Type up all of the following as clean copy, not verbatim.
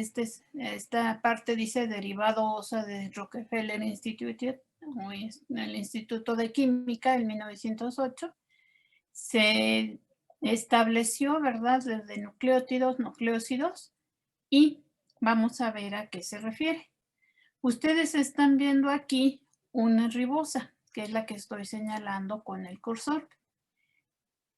esta parte dice derivado OSA de Rockefeller Institute, el Instituto de Química en 1908, se estableció, ¿verdad?, desde nucleótidos, nucleósidos, y vamos a ver a qué se refiere. Ustedes están viendo aquí una ribosa, que es la que estoy señalando con el cursor.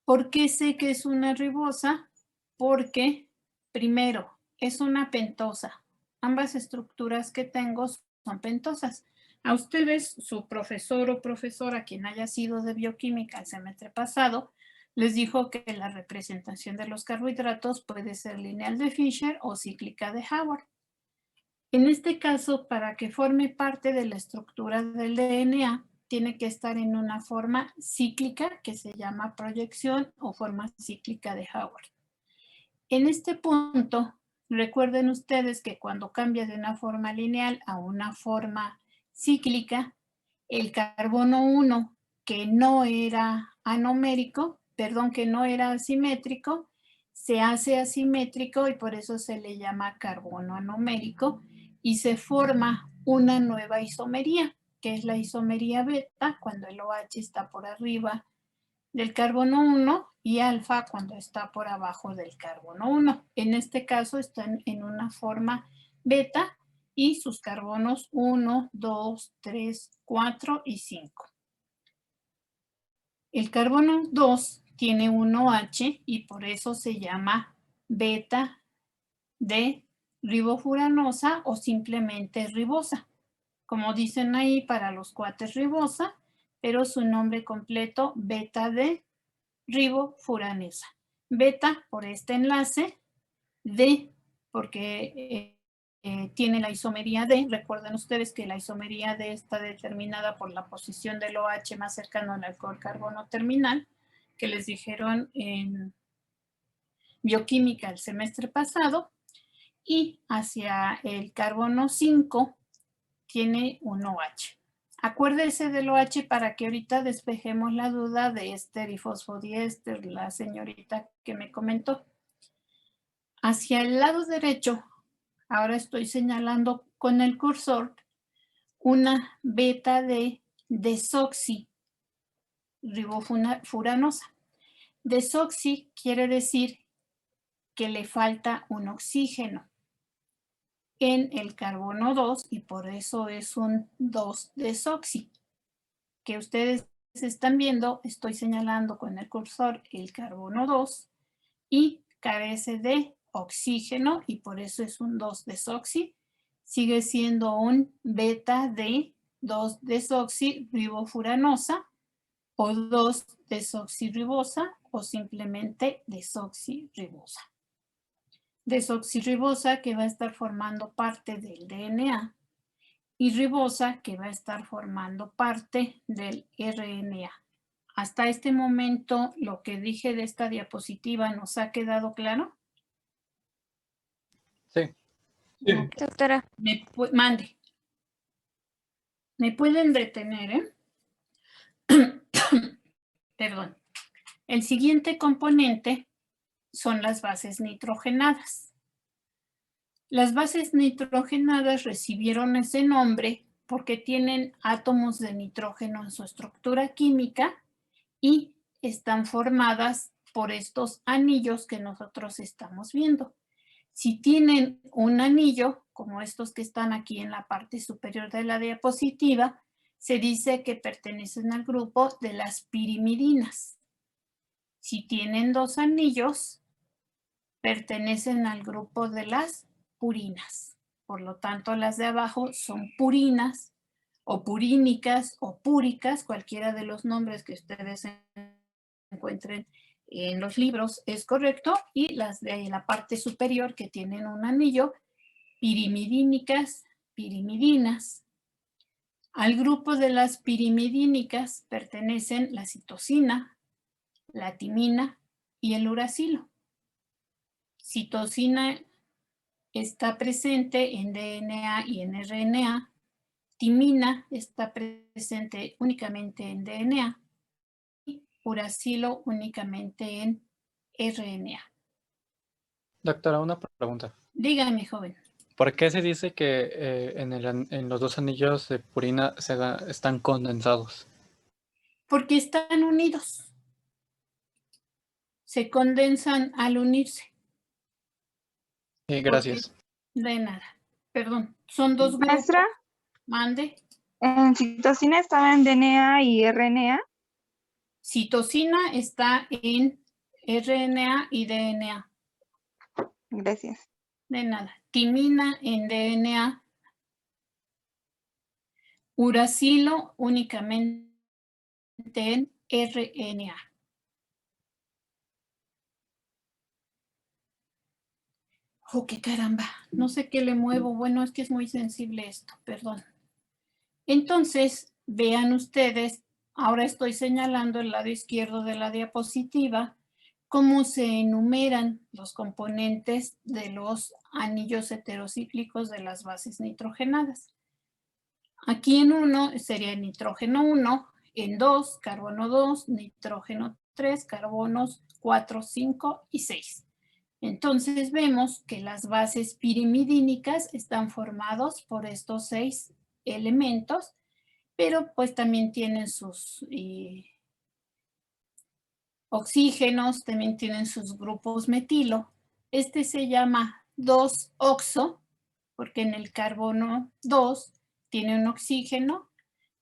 ¿Por qué sé que es una ribosa? Porque, primero, es una pentosa. Ambas estructuras que tengo son pentosas. A ustedes, su profesor o profesora, quien haya sido de bioquímica el semestre pasado, les dijo que la representación de los carbohidratos puede ser lineal de Fisher o cíclica de Howard. En este caso, para que forme parte de la estructura del DNA, tiene que estar en una forma cíclica que se llama proyección o forma cíclica de Howard. En este punto, recuerden ustedes que cuando cambia de una forma lineal a una forma cíclica, el carbono 1, que no era anomérico, perdón, que no era asimétrico, se hace asimétrico y por eso se le llama carbono anomérico y se forma una nueva isomería, que es la isomería beta, cuando el OH está por arriba del carbono 1 y alfa cuando está por abajo del carbono 1. En este caso están en una forma beta y sus carbonos 1, 2, 3, 4 y 5. El carbono 2 tiene un OH y por eso se llama beta de ribofuranosa o simplemente ribosa. Como dicen ahí para los cuates ribosa, pero su nombre completo beta de ribofuranesa. Beta por este enlace, D porque tiene la isomería D. Recuerden ustedes que la isomería D está determinada por la posición del OH más cercano al alcohol carbono terminal, que les dijeron en bioquímica el semestre pasado, y hacia el carbono 5 tiene un OH. Acuérdese del OH para que ahorita despejemos la duda de éster y fosfodiéster, la señorita que me comentó. Hacia el lado derecho, ahora estoy señalando con el cursor una beta de desoxirribofuranosa. Desoxi quiere decir que le falta un oxígeno en el carbono 2 y por eso es un 2-desoxi. Que ustedes están viendo, estoy señalando con el cursor el carbono 2 y carece de oxígeno y por eso es un 2-desoxi. Sigue siendo un beta de 2-desoxirribofuranosa o 2-desoxirribosa o simplemente desoxirribosa. Desoxirribosa que va a estar formando parte del DNA y ribosa que va a estar formando parte del RNA. Hasta este momento, lo que dije de esta diapositiva, ¿nos ha quedado claro? Sí. Sí. Okay. Doctora. Mande. ¿Me pueden detener, Perdón. El siguiente componente son las bases nitrogenadas. Las bases nitrogenadas recibieron ese nombre porque tienen átomos de nitrógeno en su estructura química y están formadas por estos anillos que nosotros estamos viendo. Si tienen un anillo, como estos que están aquí en la parte superior de la diapositiva, se dice que pertenecen al grupo de las pirimidinas. Si tienen dos anillos, pertenecen al grupo de las purinas. Por lo tanto, las de abajo son purinas o purínicas o púricas, cualquiera de los nombres que ustedes encuentren en los libros es correcto, y las de la parte superior que tienen un anillo, pirimidínicas, pirimidinas. Al grupo de las pirimidínicas pertenecen la citosina, la timina y el uracilo. Citosina está presente en DNA y en RNA. Timina está presente únicamente en DNA. Y uracilo únicamente en RNA. Doctora, una pregunta. Dígame, joven. ¿Por qué se dice que en los dos anillos de purina están condensados? Porque están unidos. Se condensan al unirse. Gracias. De nada. Perdón. Son dos grupos. Maestra, Mande. en citosina estaban DNA y RNA. Citosina está en RNA y DNA. Gracias. De nada. Timina en DNA. Uracilo únicamente en RNA. ¡Oh, qué caramba! No sé qué le muevo. Bueno, es que es muy sensible esto, perdón. Entonces, vean ustedes, ahora estoy señalando el lado izquierdo de la diapositiva, cómo se enumeran los componentes de los anillos heterocíclicos de las bases nitrogenadas. Aquí en 1 sería nitrógeno 1, en 2, carbono 2, nitrógeno 3, carbonos 4, 5 y 6. Entonces vemos que las bases pirimidínicas están formados por estos 6 elementos, pero pues también tienen sus oxígenos, también tienen sus grupos metilo. Este se llama 2-oxo, porque en el carbono 2 tiene un oxígeno,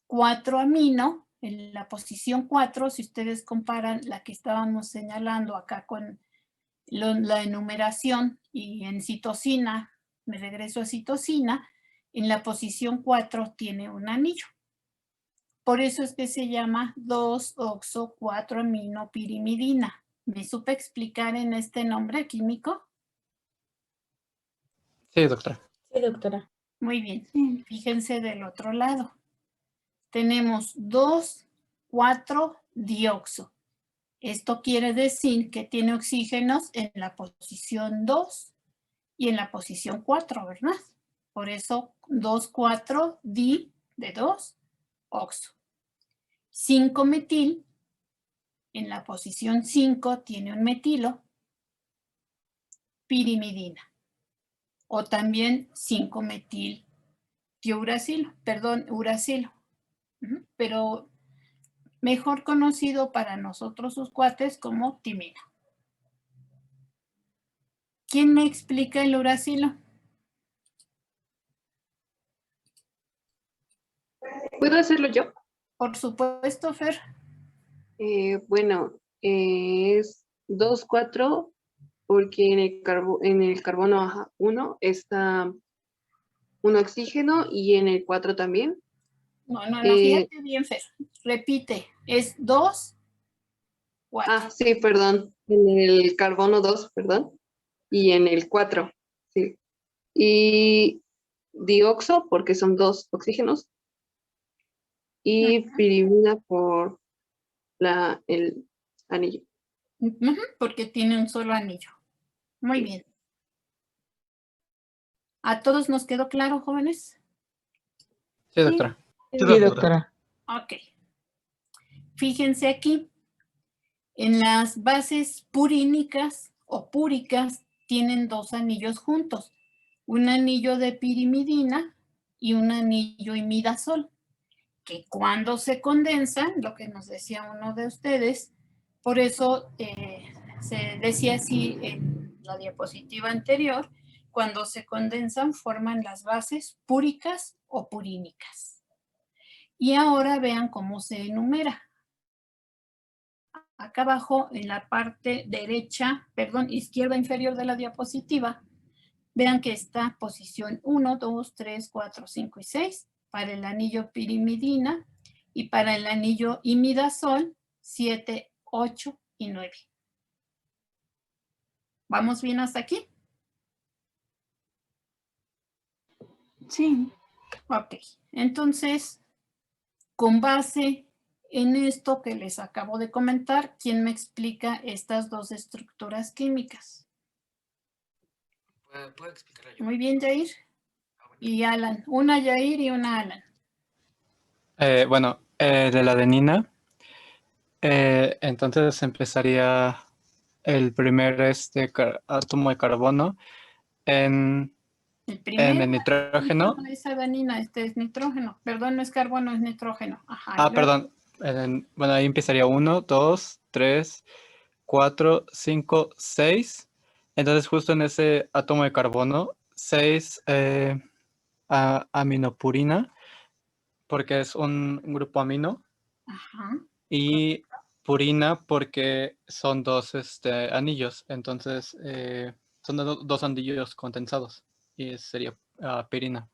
4-amino, en la posición 4, si ustedes comparan la que estábamos señalando acá con la enumeración y en citosina, me regreso a citosina, en la posición 4 tiene un anillo. Por eso es que se llama 2-oxo-4-aminopirimidina. ¿Me supe explicar en este nombre químico? Sí, doctora. Sí, doctora. Muy bien. Fíjense del otro lado. Tenemos 2,4-dioxo. Esto quiere decir que tiene oxígenos en la posición 2 y en la posición 4, ¿verdad? Por eso 2,4-di de 2, oxo. 5-metil, en la posición 5 tiene un metilo, pirimidina. O también 5-metil diuracilo, perdón, uracilo. Pero mejor conocido para nosotros sus cuates como timina. ¿Quién me explica el uracilo? ¿Puedo hacerlo yo? Por supuesto, Fer. Bueno, es 2,4 porque en el carbono 1 está un oxígeno y en el 4 también. No, fíjate bien, Fer. Repite, es 2, 4. Sí, perdón. En el carbono 2, perdón. Y en el 4, sí. Y dioxo, porque son 2 oxígenos. Y pirimida por el anillo. Porque tiene un solo anillo. Muy bien. ¿A todos nos quedó claro, jóvenes? Sí, doctora. Sí, doctora. Ok. Fíjense aquí. En las bases purínicas o púricas tienen dos anillos juntos. Un anillo de pirimidina y un anillo imidazol, que cuando se condensan, lo que nos decía uno de ustedes, por eso se decía así en la diapositiva anterior, cuando se condensan forman las bases púricas o purínicas. Y ahora vean cómo se enumera. Acá abajo, en la parte derecha, perdón, izquierda inferior de la diapositiva, vean que está posición 1, 2, 3, 4, 5 y 6 para el anillo pirimidina y para el anillo imidazol 7, 8 y 9. ¿Vamos bien hasta aquí? Sí. Ok, entonces, con base en esto que les acabo de comentar, ¿quién me explica estas dos estructuras químicas? ¿Puedo explicarlo yo? Muy bien, Jair. Y Alan. Una Jair y una Alan. Bueno, de la adenina, entonces empezaría el primer átomo de carbono en El En primero el nitrógeno. no es adenina, este es nitrógeno. Perdón, no es carbono, es nitrógeno. Ajá. y Ah, luego- perdón. Bueno, ahí empezaría 1, 2, 3, 4, 5, 6. Entonces, justo en ese átomo de carbono, 6 aminopurina, porque es un grupo amino, Ajá. y purina porque son dos anillos. Entonces, son dos anillos condensados. Y sería pirina.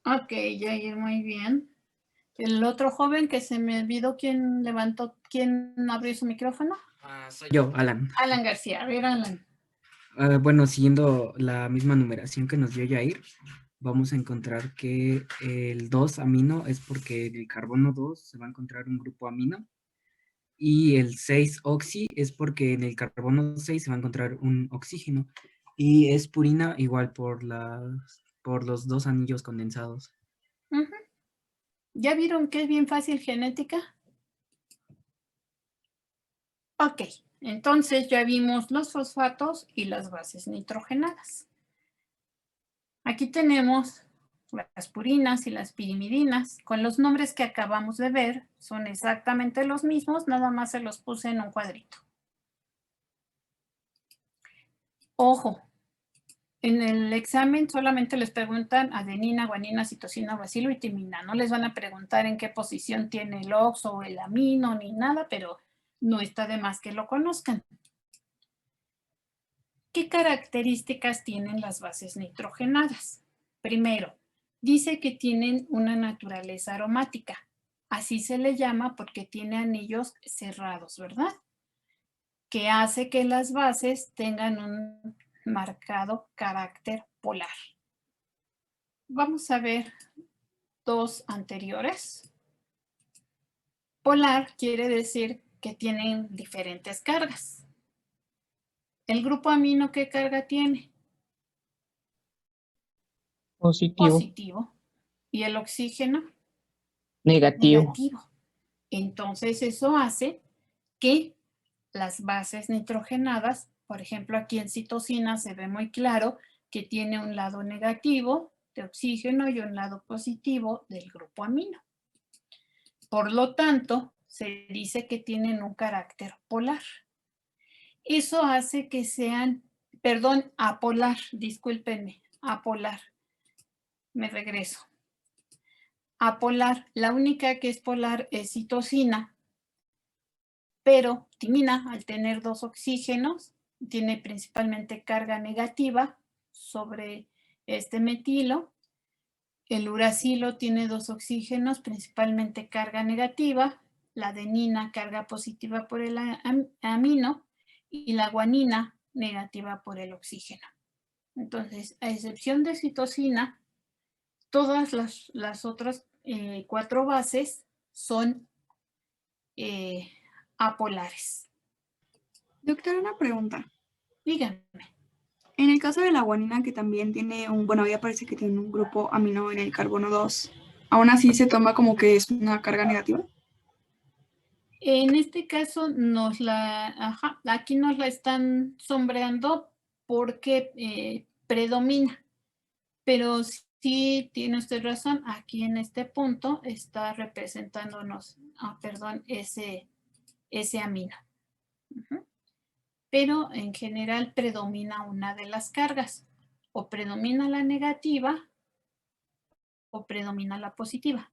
Ok, Jair, muy bien. El otro joven que se me olvidó quién levantó, quién abrió su micrófono. Soy yo, Alan. Alan García. A ver, Alan. Bueno, siguiendo la misma numeración que nos dio Jair, vamos a encontrar que el 2 amino es porque en el carbono 2 se va a encontrar un grupo amino y el 6 oxi es porque en el carbono 6 se va a encontrar un oxígeno y es purina igual por los dos anillos condensados. Ujú. ¿Ya vieron que es bien fácil genética? Ok, entonces ya vimos los fosfatos y las bases nitrogenadas. Aquí tenemos las purinas y las pirimidinas. Con los nombres que acabamos de ver, son exactamente los mismos, nada más se los puse en un cuadrito. Ojo, en el examen solamente les preguntan adenina, guanina, citosina, bacilo y timina. No les van a preguntar en qué posición tiene el oxo o el amino ni nada, pero no está de más que lo conozcan. ¿Qué características tienen las bases nitrogenadas? Primero, dice que tienen una naturaleza aromática. Así se le llama porque tiene anillos cerrados, ¿verdad? Que hace que las bases tengan un marcado carácter polar. Vamos a ver dos anteriores. Polar quiere decir que tienen diferentes cargas. ¿El grupo amino qué carga tiene? Positivo. Positivo. ¿Y el oxígeno? Negativo. Negativo. Entonces eso hace que las bases nitrogenadas, por ejemplo aquí en citosina se ve muy claro que tiene un lado negativo de oxígeno y un lado positivo del grupo amino. Por lo tanto, se dice que tienen un carácter polar. Eso hace que sean, perdón, apolar, discúlpenme, apolar. Me regreso. Apolar, la única que es polar es citosina, pero timina, al tener dos oxígenos, tiene principalmente carga negativa sobre este metilo. El uracilo tiene dos oxígenos, principalmente carga negativa. La adenina, carga positiva por el amino. Y la guanina, negativa por el oxígeno. Entonces, a excepción de citosina, todas las otras 4 bases son apolares. Doctora, una pregunta. Díganme. En el caso de la guanina, que también tiene bueno, ya parece que tiene un grupo amino en el carbono 2, ¿aún así se toma como que es una carga negativa? En este caso aquí nos la están sombreando porque predomina, pero sí tiene usted razón, aquí en este punto está representándonos, ese amino. Pero en general predomina una de las cargas, o predomina la negativa o predomina la positiva.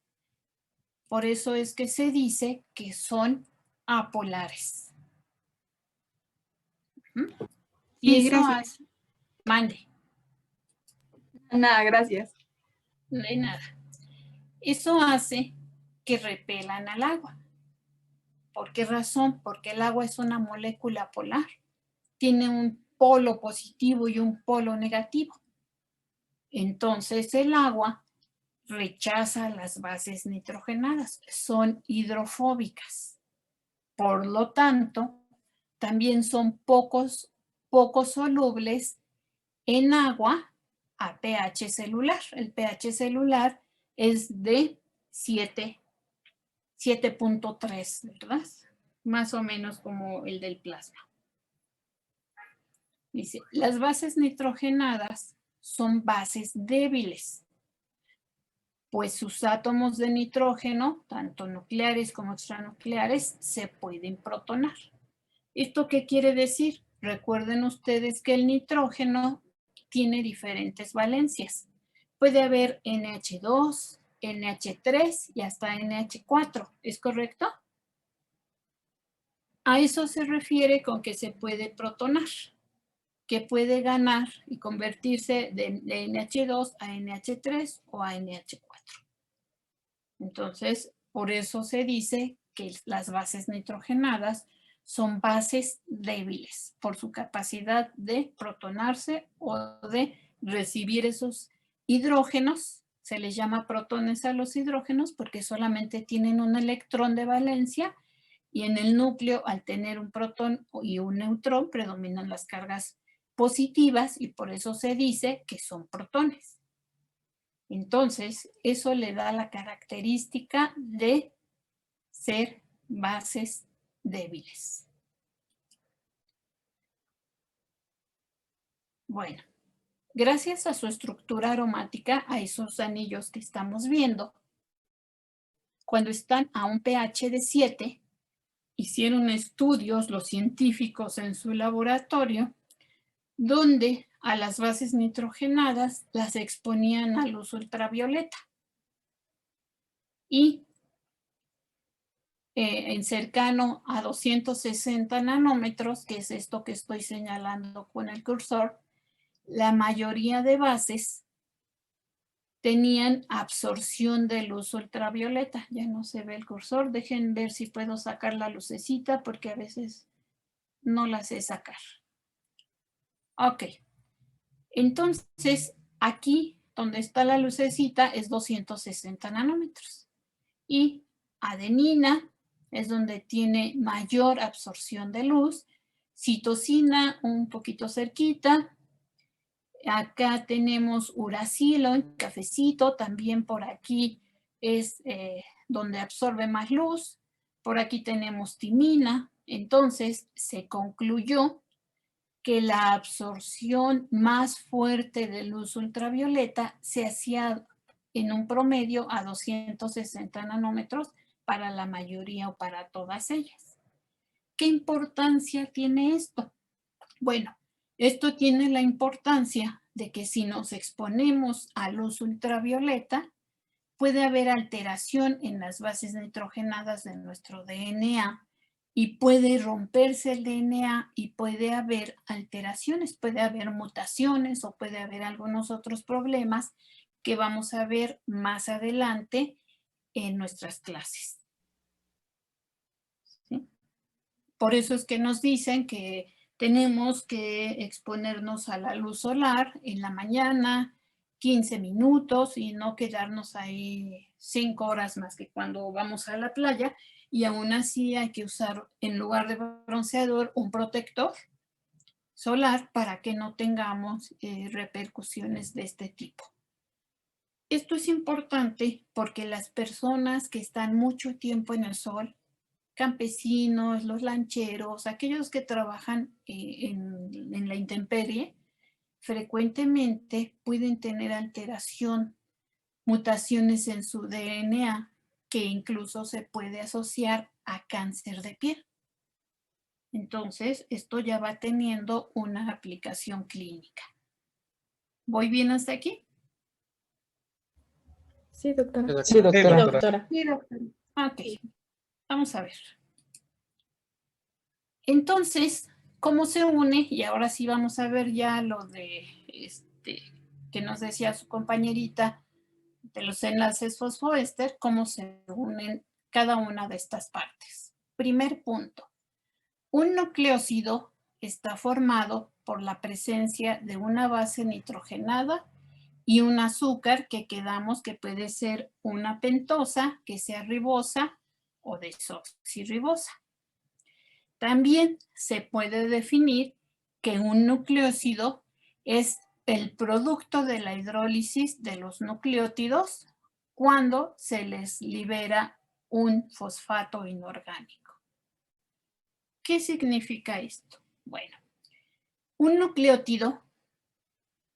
Por eso es que se dice que son apolares. Y Sí, eso gracias. mande, Nada, gracias. no hay nada. Eso hace que repelan al agua. ¿Por qué razón? Porque el agua es una molécula polar. Tiene un polo positivo y un polo negativo. Entonces el agua rechaza las bases nitrogenadas, son hidrofóbicas. Por lo tanto, también son poco solubles en agua a pH celular. El pH celular es de 7.3, ¿verdad? Más o menos como el del plasma. Dice, las bases nitrogenadas son bases débiles, pues sus átomos de nitrógeno, tanto nucleares como extranucleares, se pueden protonar. ¿Esto qué quiere decir? Recuerden ustedes que el nitrógeno tiene diferentes valencias. Puede haber NH2, NH3 y hasta NH4, ¿es correcto? A eso se refiere con que se puede protonar, que puede ganar y convertirse de NH2 a NH3 o a NH4. Entonces, por eso se dice que las bases nitrogenadas son bases débiles por su capacidad de protonarse o de recibir esos hidrógenos. Se les llama protones a los hidrógenos porque solamente tienen un electrón de valencia y en el núcleo, al tener un protón y un neutrón, predominan las cargas positivas y por eso se dice que son protones. Entonces, eso le da la característica de ser bases débiles. Bueno, gracias a su estructura aromática, a esos anillos que estamos viendo, cuando están a un pH de 7, hicieron estudios los científicos en su laboratorio, donde a las bases nitrogenadas las exponían a luz ultravioleta. Y en cercano a 260 nanómetros, que es esto que estoy señalando con el cursor, la mayoría de bases tenían absorción de luz ultravioleta. Ya no se ve el cursor, dejen ver si puedo sacar la lucecita porque a veces no la sé sacar. Ok, entonces aquí donde está la lucecita es 260 nanómetros y adenina es donde tiene mayor absorción de luz, citosina un poquito cerquita, acá tenemos uracilo, en cafecito, también por aquí es donde absorbe más luz, por aquí tenemos timina, entonces se concluyó que la absorción más fuerte de luz ultravioleta se hacía en un promedio a 260 nanómetros para la mayoría o para todas ellas. ¿Qué importancia tiene esto? Bueno, esto tiene la importancia de que si nos exponemos a luz ultravioleta, puede haber alteración en las bases nitrogenadas de nuestro DNA y puede romperse el DNA y puede haber alteraciones, puede haber mutaciones o puede haber algunos otros problemas que vamos a ver más adelante en nuestras clases. ¿Sí? Por eso es que nos dicen que tenemos que exponernos a la luz solar en la mañana, 15 minutos y no quedarnos ahí 5 horas más que cuando vamos a la playa. Y aún así hay que usar en lugar de bronceador un protector solar para que no tengamos repercusiones de este tipo. Esto es importante porque las personas que están mucho tiempo en el sol, campesinos, los lancheros, aquellos que trabajan en la intemperie, frecuentemente pueden tener alteración, mutaciones en su DNA que incluso se puede asociar a cáncer de piel. Entonces, esto ya va teniendo una aplicación clínica. ¿Voy bien hasta aquí? Sí, doctora. Sí, doctora. Doctora. Sí, doctora. Ok, vamos a ver. Entonces, ¿cómo se une? Y ahora sí vamos a ver ya lo de que nos decía su compañerita de los enlaces fosfoéster, cómo se unen cada una de estas partes. Primer punto. Un nucleócido está formado por la presencia de una base nitrogenada y un azúcar que quedamos que puede ser una pentosa, que sea ribosa o desoxirribosa. También se puede definir que un nucleócido es el producto de la hidrólisis de los nucleótidos cuando se les libera un fosfato inorgánico. ¿Qué significa esto? Bueno, un nucleótido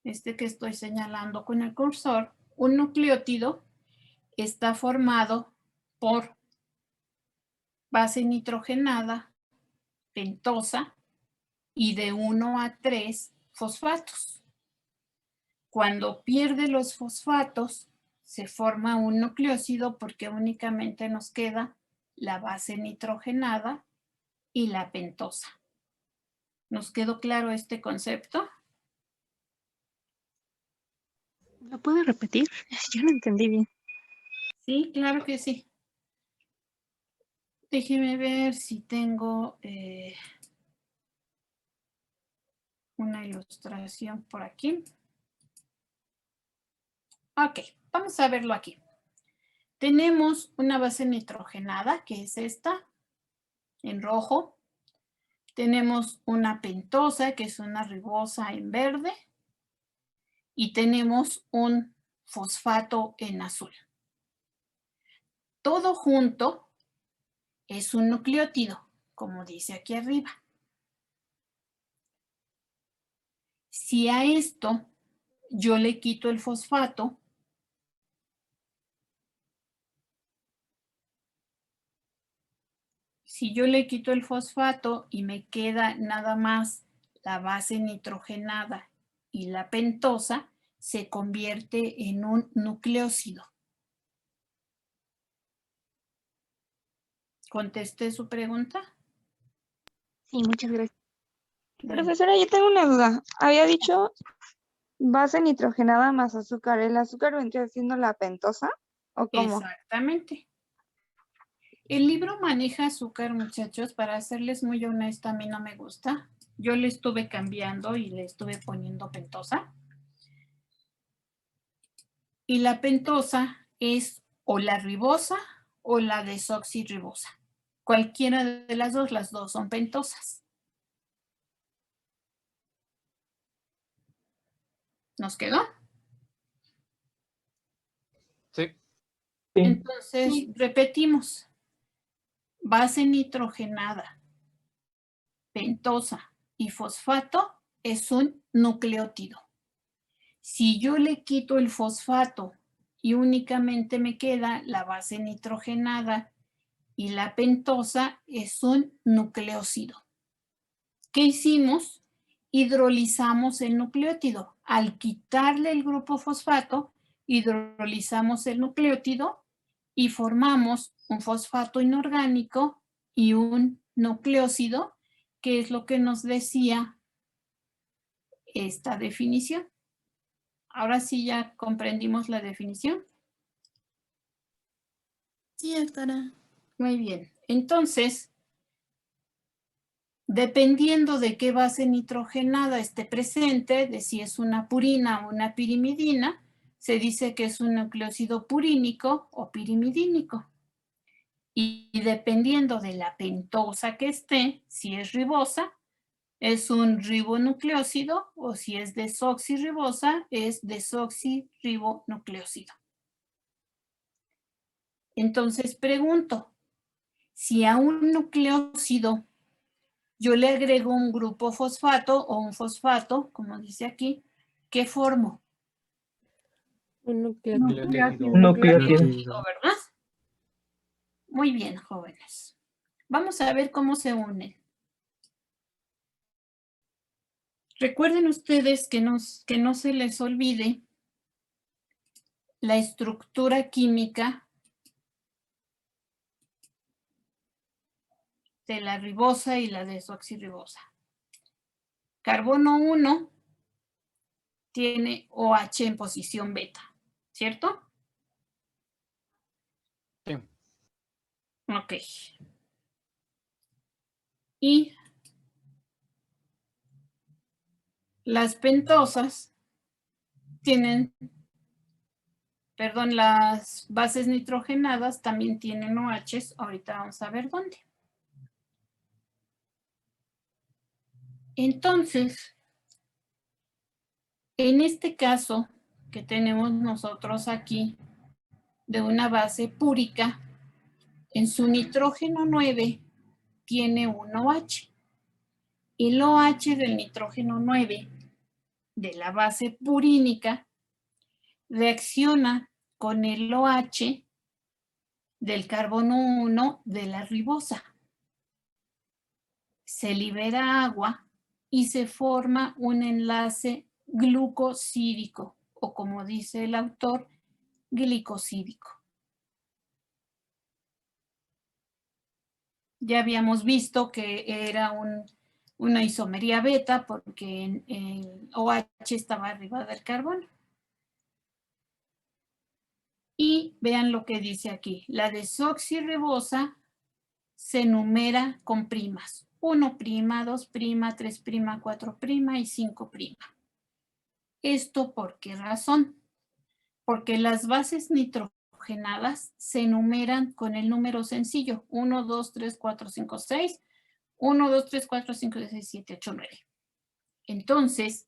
este que estoy señalando con el cursor, un nucleótido está formado por base nitrogenada, pentosa y de 1 a 3 fosfatos. Cuando pierde los fosfatos, se forma un nucleósido porque únicamente nos queda la base nitrogenada y la pentosa. ¿Nos quedó claro este concepto? ¿Lo puedo repetir? Yo no entendí bien. Sí, claro que sí. Déjeme ver si tengo una ilustración por aquí. Ok, vamos a verlo aquí. Tenemos una base nitrogenada, que es esta, en rojo. Tenemos una pentosa, que es una ribosa en verde. Y tenemos un fosfato en azul. Todo junto es un nucleótido, como dice aquí arriba. Si a esto yo le quito el fosfato, si yo le quito el fosfato y me queda nada más la base nitrogenada y la pentosa, se convierte en un nucleósido. ¿Contesté su pregunta? Sí, muchas gracias. Bueno, Profesora, yo tengo una duda. Había dicho base nitrogenada más azúcar. ¿El azúcar vendría siendo la pentosa? ¿O cómo? exactamente. El libro maneja azúcar, muchachos. Para serles muy honesta, a mí no me gusta. Yo le estuve cambiando y le estuve poniendo pentosa. Y la pentosa es o la ribosa o la desoxirribosa. Cualquiera de las dos son pentosas. ¿Nos quedó? Sí. Sí. Entonces, Sí. repetimos. Base nitrogenada, pentosa y fosfato es un nucleótido. Si yo le quito el fosfato y únicamente me queda la base nitrogenada y la pentosa, es un nucleósido. ¿Qué hicimos? Hidrolizamos el nucleótido. Al quitarle el grupo fosfato, hidrolizamos el nucleótido y formamos un fosfato inorgánico y un nucleósido, que es lo que nos decía esta definición. Ahora sí ya comprendimos la definición. Sí, doctora. Muy bien. Entonces, dependiendo de qué base nitrogenada esté presente, de si es una purina o una pirimidina, se dice que es un nucleósido purínico o pirimidínico. Y dependiendo de la pentosa que esté, si es ribosa, es un ribonucleósido, o si es desoxirribosa, es desoxirribonucleósido. Entonces pregunto, si a un nucleósido yo le agrego un grupo fosfato o un fosfato, como dice aquí, ¿qué formo? Un nucleótido. Un nucleótido. ¿Verdad? Muy bien, jóvenes. Vamos a ver cómo se unen. Recuerden ustedes que no se les olvide la estructura química de la ribosa y la desoxirribosa. Carbono 1 tiene OH en posición beta, ¿cierto? Sí. Ok. Y las pentosas tienen, perdón, las bases nitrogenadas también tienen OHs. Ahorita vamos a ver dónde. Entonces, en este caso que tenemos nosotros aquí de una base púrica, en su nitrógeno 9 tiene un OH. El OH del nitrógeno 9 de la base purínica reacciona con el OH del carbono 1 de la ribosa. Se libera agua y se forma un enlace glucosídico, o como dice el autor, glicosídico. Ya habíamos visto que era una isomería beta porque el OH estaba arriba del carbono. Y vean lo que dice aquí. La desoxirribosa se numera con primas. 1', 2', 3', 4' y 5'. ¿Esto por qué razón? Porque las bases nitrogenadas se numeran con el número sencillo. 1, 2, 3, 4, 5, 6. 1, 2, 3, 4, 5, 6, 7, 8, 9. Entonces,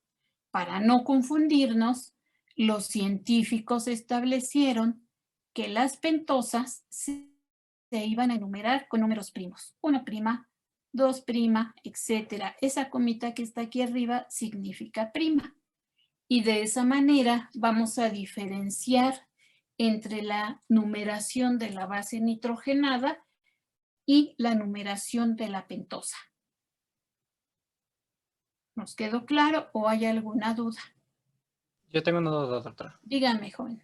para no confundirnos, los científicos establecieron que las pentosas se iban a enumerar con números primos. 1', 2', etcétera. Esa comita que está aquí arriba significa prima. Y de esa manera vamos a diferenciar entre la numeración de la base nitrogenada y la numeración de la pentosa. ¿Nos quedó claro o hay alguna duda? Yo tengo una duda, doctora. Dígame, joven.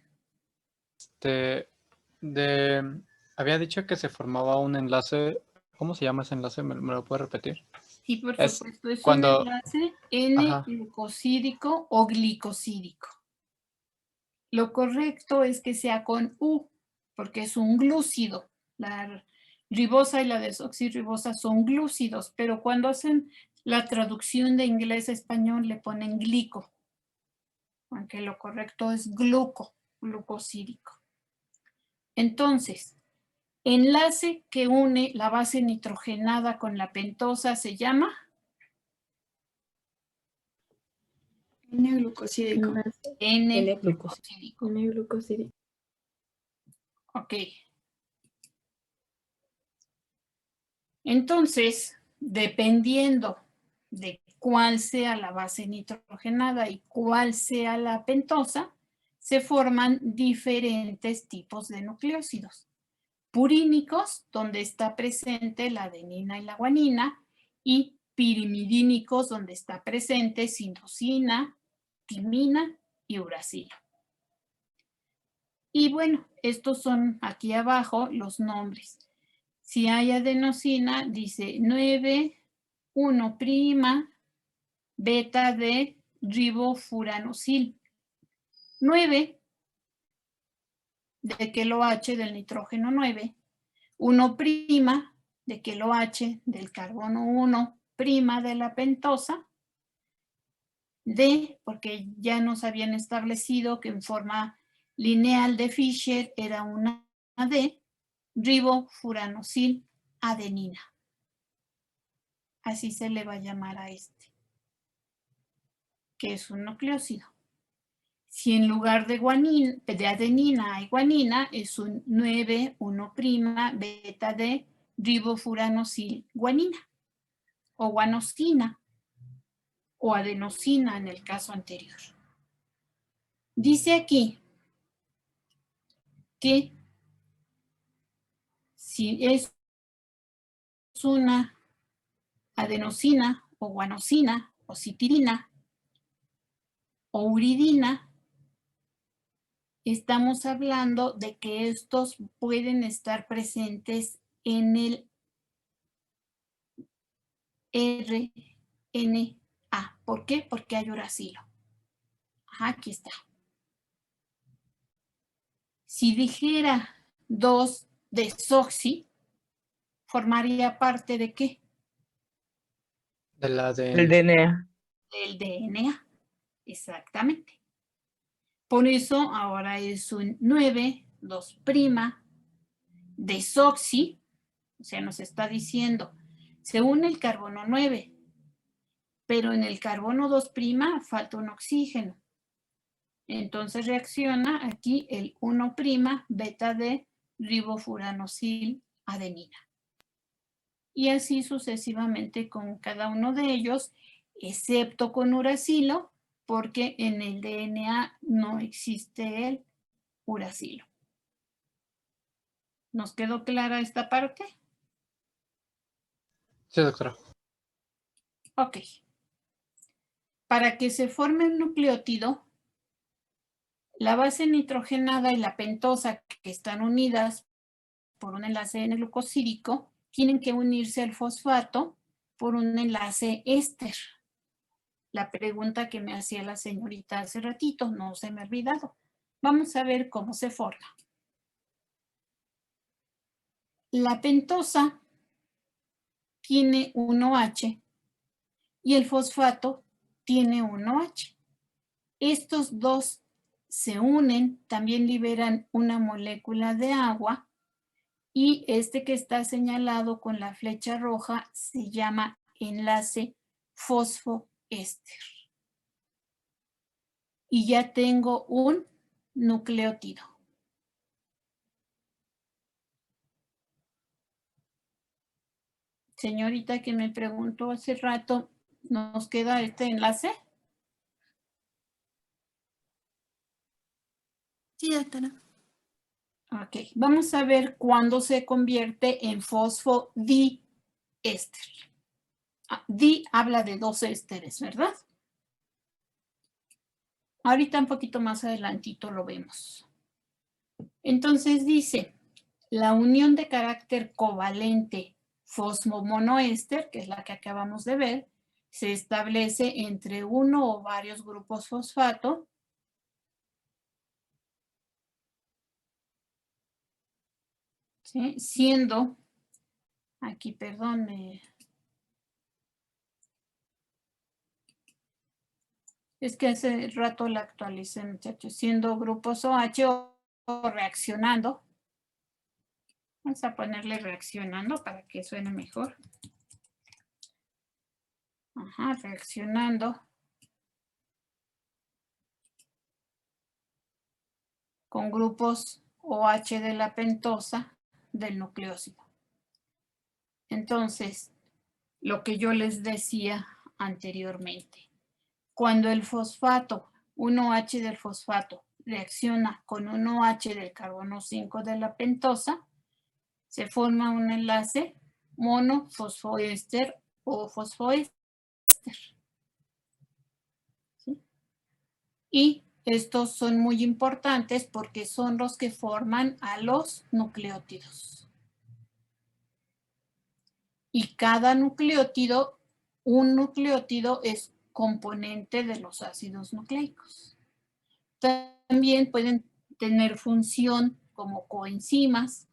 Había dicho que se formaba un enlace. ¿Cómo se llama ese enlace? ¿Me lo puede repetir? Sí, por Es supuesto, es cuando- un enlace Ajá. N-glucosídico o glicosídico. Lo correcto es que sea con U, porque es un glúcido. La ribosa y la desoxirribosa son glúcidos, pero cuando hacen la traducción de inglés a español le ponen glico, aunque lo correcto es glucosídico. Entonces, enlace que une la base nitrogenada con la pentosa se llama N-glucosídico. N-glucosídico. N-glucosídico. Ok. Entonces, dependiendo de cuál sea la base nitrogenada y cuál sea la pentosa, se forman diferentes tipos de nucleósidos. Purínicos, donde está presente la adenina y la guanina, y pirimidínicos, donde está presente sindosina, timina y uracilo. Y bueno, estos son aquí abajo los nombres. Si hay adenosina, dice 9, 1', beta de ribofuranosil. 9 de que el OH del nitrógeno 9. 1' de que el OH del carbono 1' de la pentosa. D, porque ya nos habían establecido que en forma lineal de Fischer era una D, ribofuranosil adenina. Así se le va a llamar a este, que es un nucleósido. Si en lugar de adenina hay guanina, es un 9, 1', beta de ribofuranosil guanina, o guanosina, o adenosina en el caso anterior. Dice aquí que si es una adenosina o guanosina o citirina o uridina, estamos hablando de que estos pueden estar presentes en el RNA. ¿Por qué? Porque hay uracilo. Aquí está. Si dijera 2-desoxi, ¿formaría parte de qué? De la El DNA. Del DNA, exactamente. Por eso ahora es un 9, 2', desoxi, o sea, nos está diciendo, se une el carbono 9, pero en el carbono 2' falta un oxígeno. Entonces reacciona aquí el 1' beta de ribofuranosil adenina. Y así sucesivamente con cada uno de ellos, excepto con uracilo, porque en el DNA no existe el uracilo. ¿Nos quedó clara esta parte? Sí, doctora. Ok. Para que se forme un nucleótido, la base nitrogenada y la pentosa, que están unidas por un enlace N-glucosídico, tienen que unirse al fosfato por un enlace éster. La pregunta que me hacía la señorita hace ratito, no se me ha olvidado. Vamos a ver cómo se forma. La pentosa tiene un OH y el fosfato tiene un OH. Estos dos se unen, también liberan una molécula de agua y este que está señalado con la flecha roja se llama enlace fosfoéster. Y ya tengo un nucleótido. Señorita que me preguntó hace rato, ¿nos queda este enlace? Sí, doctora. Ok, vamos a ver cuándo se convierte en fosfodiéster. Di habla de dos ésteres, ¿verdad? Ahorita un poquito más adelantito lo vemos. Entonces dice, la unión de carácter covalente fosfomonoéster, que es la que acabamos de ver, se establece entre uno o varios grupos fosfato ¿sí? Siendo, aquí perdón, es que hace rato la actualicé, muchachos, siendo grupos OH o reaccionando. Vamos a ponerle reaccionando para que suene mejor. Ajá, reaccionando con grupos OH de la pentosa del nucleósido. Entonces, lo que yo les decía anteriormente, cuando el fosfato, un OH del fosfato, reacciona con un OH del carbono 5 de la pentosa, se forma un enlace monofosfoéster o fosfoéster. ¿Sí? Y estos son muy importantes porque son los que forman a los nucleótidos. Y cada nucleótido, un nucleótido es componente de los ácidos nucleicos. También pueden tener función como coenzimas,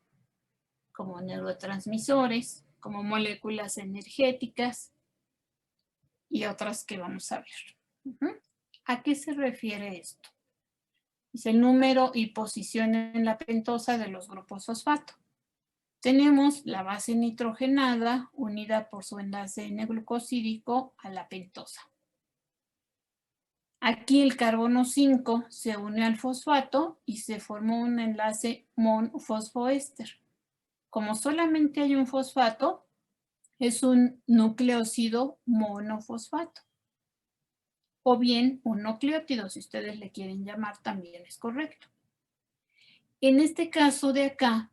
como neurotransmisores, como moléculas energéticas y otras que vamos a ver. ¿A qué se refiere esto? Es el número y posición en la pentosa de los grupos fosfato. Tenemos la base nitrogenada unida por su enlace N-glucosídico a la pentosa. Aquí el carbono 5 se une al fosfato y se formó un enlace monofosfoéster. Como solamente hay un fosfato, es un nucleósido monofosfato. O bien un nucleótido, si ustedes le quieren llamar, también es correcto. En este caso de acá,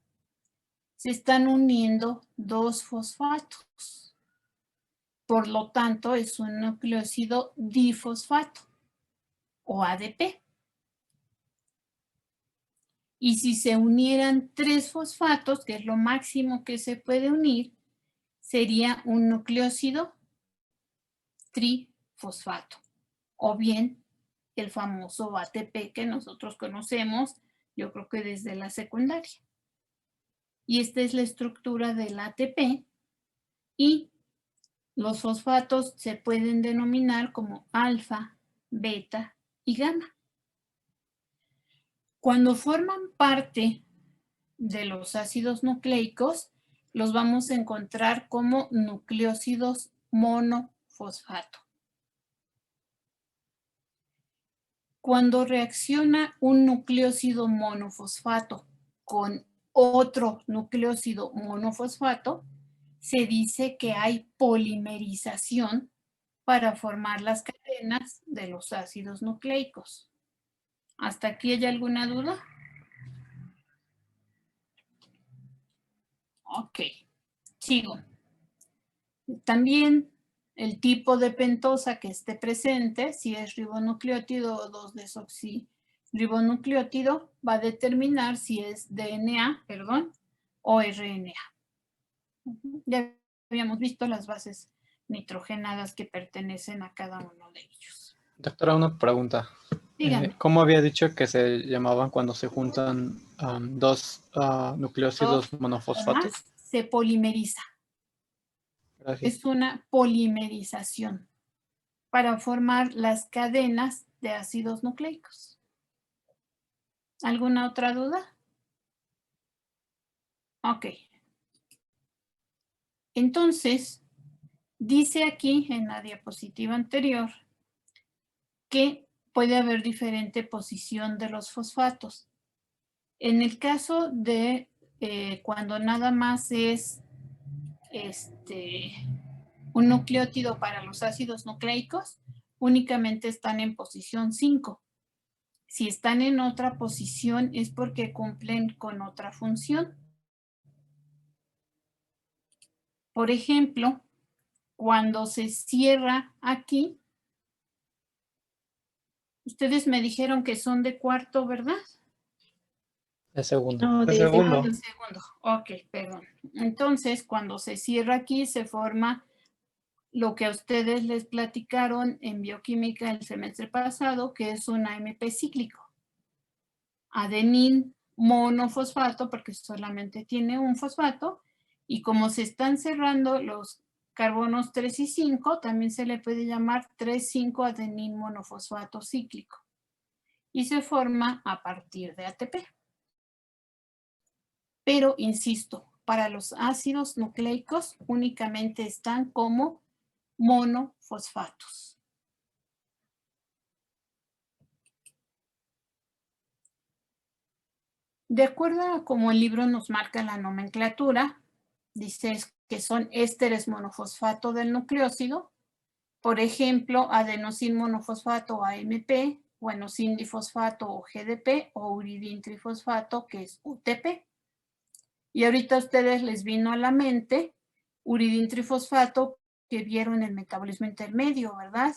se están uniendo dos fosfatos. Por lo tanto, es un nucleósido difosfato o ADP. Y si se unieran tres fosfatos, que es lo máximo que se puede unir, sería un nucleósido trifosfato. O bien el famoso ATP que nosotros conocemos, yo creo que desde la secundaria. Y esta es la estructura del ATP y los fosfatos se pueden denominar como alfa, beta y gamma. Cuando forman parte de los ácidos nucleicos, los vamos a encontrar como nucleósidos monofosfato. Cuando reacciona un nucleósido monofosfato con otro nucleósido monofosfato, se dice que hay polimerización para formar las cadenas de los ácidos nucleicos. ¿Hasta aquí hay alguna duda? Ok, sigo. También el tipo de pentosa que esté presente, si es ribonucleótido o 2-desoxirribonucleótido, va a determinar si es DNA, o RNA. Ya habíamos visto las bases nitrogenadas que pertenecen a cada uno de ellos. Doctora, una pregunta. Dígame. ¿Cómo había dicho que se llamaban cuando se juntan dos nucleósidos monofosfatos? Se polimeriza. Gracias. Es una polimerización para formar las cadenas de ácidos nucleicos. ¿Alguna otra duda? Ok. Entonces, dice aquí en la diapositiva anterior que puede haber diferente posición de los fosfatos. En el caso de cuando nada más es un nucleótido para los ácidos nucleicos, únicamente están en posición 5. Si están en otra posición es porque cumplen con otra función. Por ejemplo, cuando se cierra aquí, ustedes me dijeron que son de cuarto, ¿verdad? De segundo. No, De de segundo. De segundo. Ok, perdón. Entonces, cuando se cierra aquí, se forma lo que a ustedes les platicaron en bioquímica el semestre pasado, que es un AMP cíclico. Adenín monofosfato, porque solamente tiene un fosfato, y como se están cerrando los carbonos 3 y 5, también se le puede llamar 3,5-adenín monofosfato cíclico. Y se forma a partir de ATP. Pero, insisto, para los ácidos nucleicos únicamente están como monofosfatos. De acuerdo a como el libro nos marca la nomenclatura, dice que son ésteres monofosfato del nucleósido, por ejemplo, adenosin monofosfato AMP, o enosin difosfato o GDP, o uridin trifosfato, que es UTP. Y ahorita a ustedes les vino a la mente uridin trifosfato que vieron el metabolismo intermedio, ¿verdad?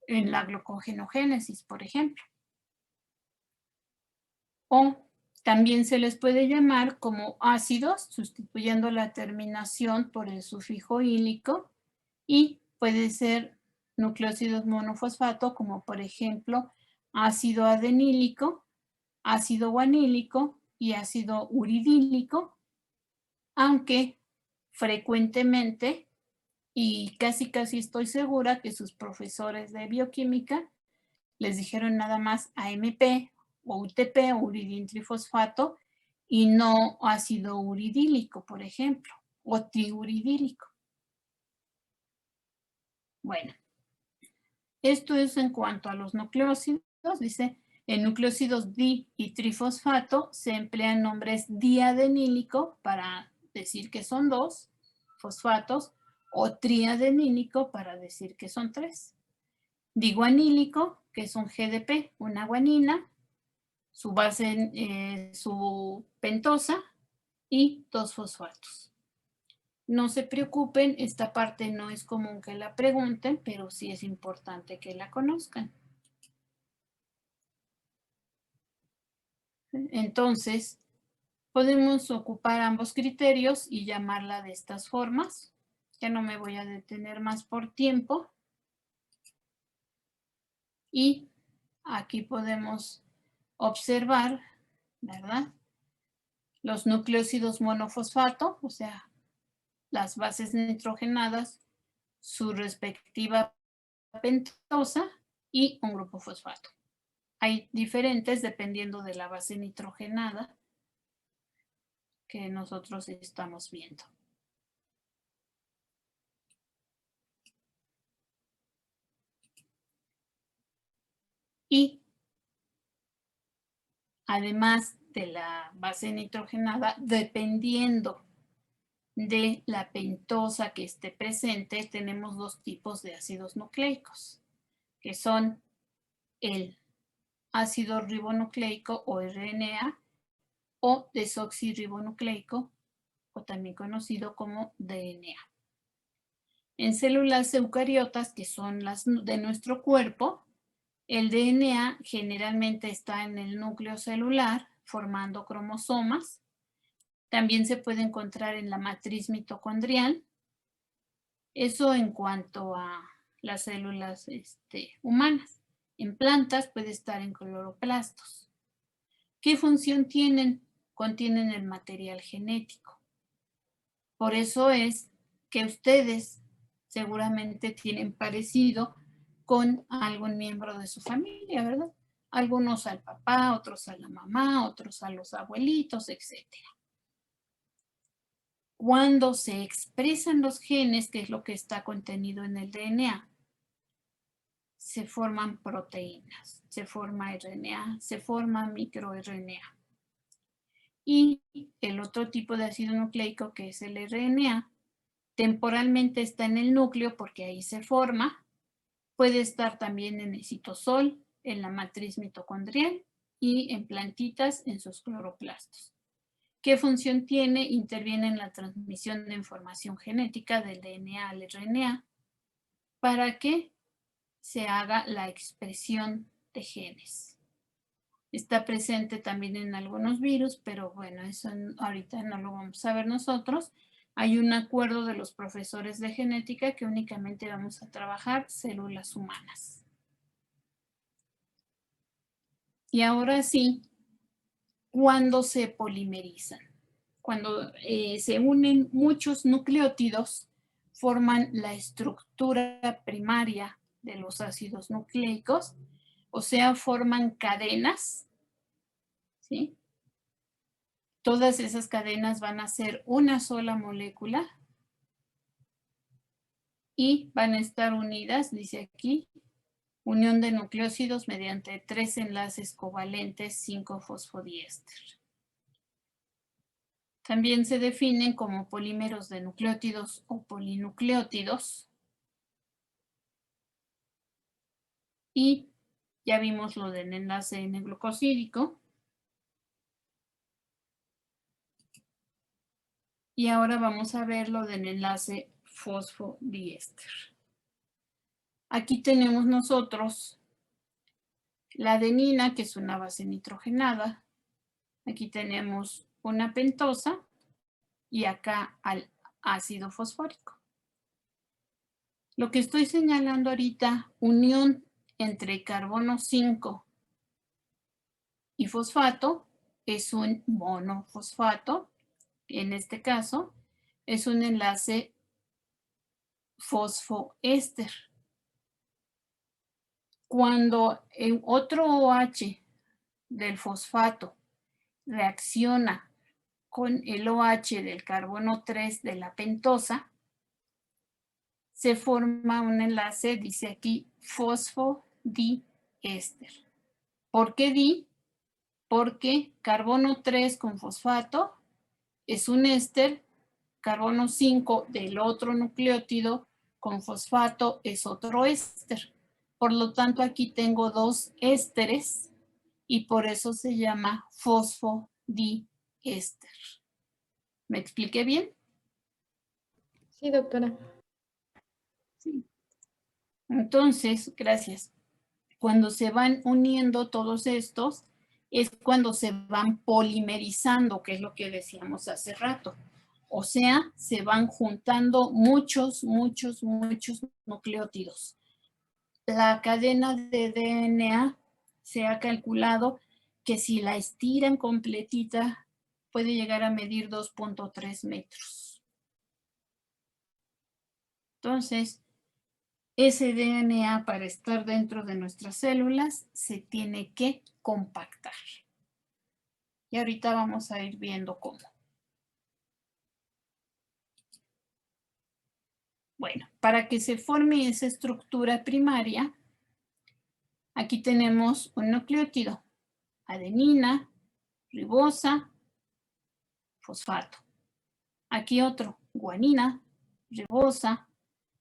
En la glucogenogénesis, por ejemplo. O también se les puede llamar como ácidos, sustituyendo la terminación por el sufijo ílico, y puede ser nucleósidos monofosfato, como por ejemplo ácido adenílico, ácido guanílico y ácido uridílico, aunque frecuentemente, y casi estoy segura que sus profesores de bioquímica les dijeron nada más AMP o UTP o uridin trifosfato y no ácido uridílico, por ejemplo, o triuridílico. Bueno, esto es en cuanto a los nucleósidos. Dice, en nucleósidos di y trifosfato se emplean nombres diadenílico para decir que son 2 fosfatos o triadenílico para decir que son 3. Diguanílico, que es un GDP, una guanina, su base, su pentosa y 2 fosfatos. No se preocupen, esta parte no es común que la pregunten, pero sí es importante que la conozcan. Entonces, podemos ocupar ambos criterios y llamarla de estas formas. Ya no me voy a detener más por tiempo. Y aquí podemos observar, ¿verdad? Los nucleósidos monofosfato, o sea, las bases nitrogenadas, su respectiva pentosa y un grupo fosfato. Hay diferentes dependiendo de la base nitrogenada que nosotros estamos viendo. Y además de la base nitrogenada, dependiendo de la pentosa que esté presente, tenemos dos tipos de ácidos nucleicos, que son el ácido ribonucleico o RNA o desoxirribonucleico, o también conocido como DNA. En células eucariotas, que son las de nuestro cuerpo, el DNA generalmente está en el núcleo celular formando cromosomas. También se puede encontrar en la matriz mitocondrial. Eso en cuanto a las células humanas. En plantas puede estar en cloroplastos. ¿Qué función tienen? Contienen el material genético. Por eso es que ustedes seguramente tienen parecido con algún miembro de su familia, ¿verdad? Algunos al papá, otros a la mamá, otros a los abuelitos, etc. Cuando se expresan los genes, que es lo que está contenido en el DNA, se forman proteínas, se forma RNA, se forma microRNA. Y el otro tipo de ácido nucleico, que es el RNA, temporalmente está en el núcleo porque ahí se forma. Puede estar también en el citosol, en la matriz mitocondrial y en plantitas en sus cloroplastos. ¿Qué función tiene? Interviene en la transmisión de información genética del DNA al RNA para que se haga la expresión de genes. Está presente también en algunos virus, pero bueno, eso ahorita no lo vamos a ver nosotros. Hay un acuerdo de los profesores de genética que únicamente vamos a trabajar células humanas. Y ahora sí, ¿cuándo se polimerizan? Cuando se unen muchos nucleótidos, forman la estructura primaria de los ácidos nucleicos, o sea, forman cadenas, ¿sí? Todas esas cadenas van a ser una sola molécula y van a estar unidas, dice aquí, unión de nucleósidos mediante 3 enlaces covalentes 5-fosfodiéster. También se definen como polímeros de nucleótidos o polinucleótidos. Y ya vimos lo del enlace N-glucosídico. Y ahora vamos a ver lo del enlace fosfodiéster. Aquí tenemos nosotros la adenina, que es una base nitrogenada. Aquí tenemos una pentosa y acá al ácido fosfórico. Lo que estoy señalando ahorita, unión entre carbono 5 y fosfato, es un monofosfato. En este caso, es un enlace fosfoéster. Cuando otro OH del fosfato reacciona con el OH del carbono 3 de la pentosa, se forma un enlace, dice aquí, fosfodiéster. ¿Por qué di? Porque carbono 3 con fosfato es un éster, carbono 5 del otro nucleótido con fosfato es otro éster. Por lo tanto, aquí tengo dos ésteres y por eso se llama fosfodiéster. ¿Me expliqué bien? Sí, doctora. Sí. Entonces, gracias. Cuando se van uniendo todos estos, es cuando se van polimerizando, que es lo que decíamos hace rato. O sea, se van juntando muchos nucleótidos. La cadena de DNA se ha calculado que si la estiran completita, puede llegar a medir 2.3 metros. Entonces, ese DNA, para estar dentro de nuestras células, se tiene que compactar. Y ahorita vamos a ir viendo cómo. Bueno, para que se forme esa estructura primaria, aquí tenemos un nucleótido, adenina, ribosa, fosfato. Aquí otro, guanina, ribosa,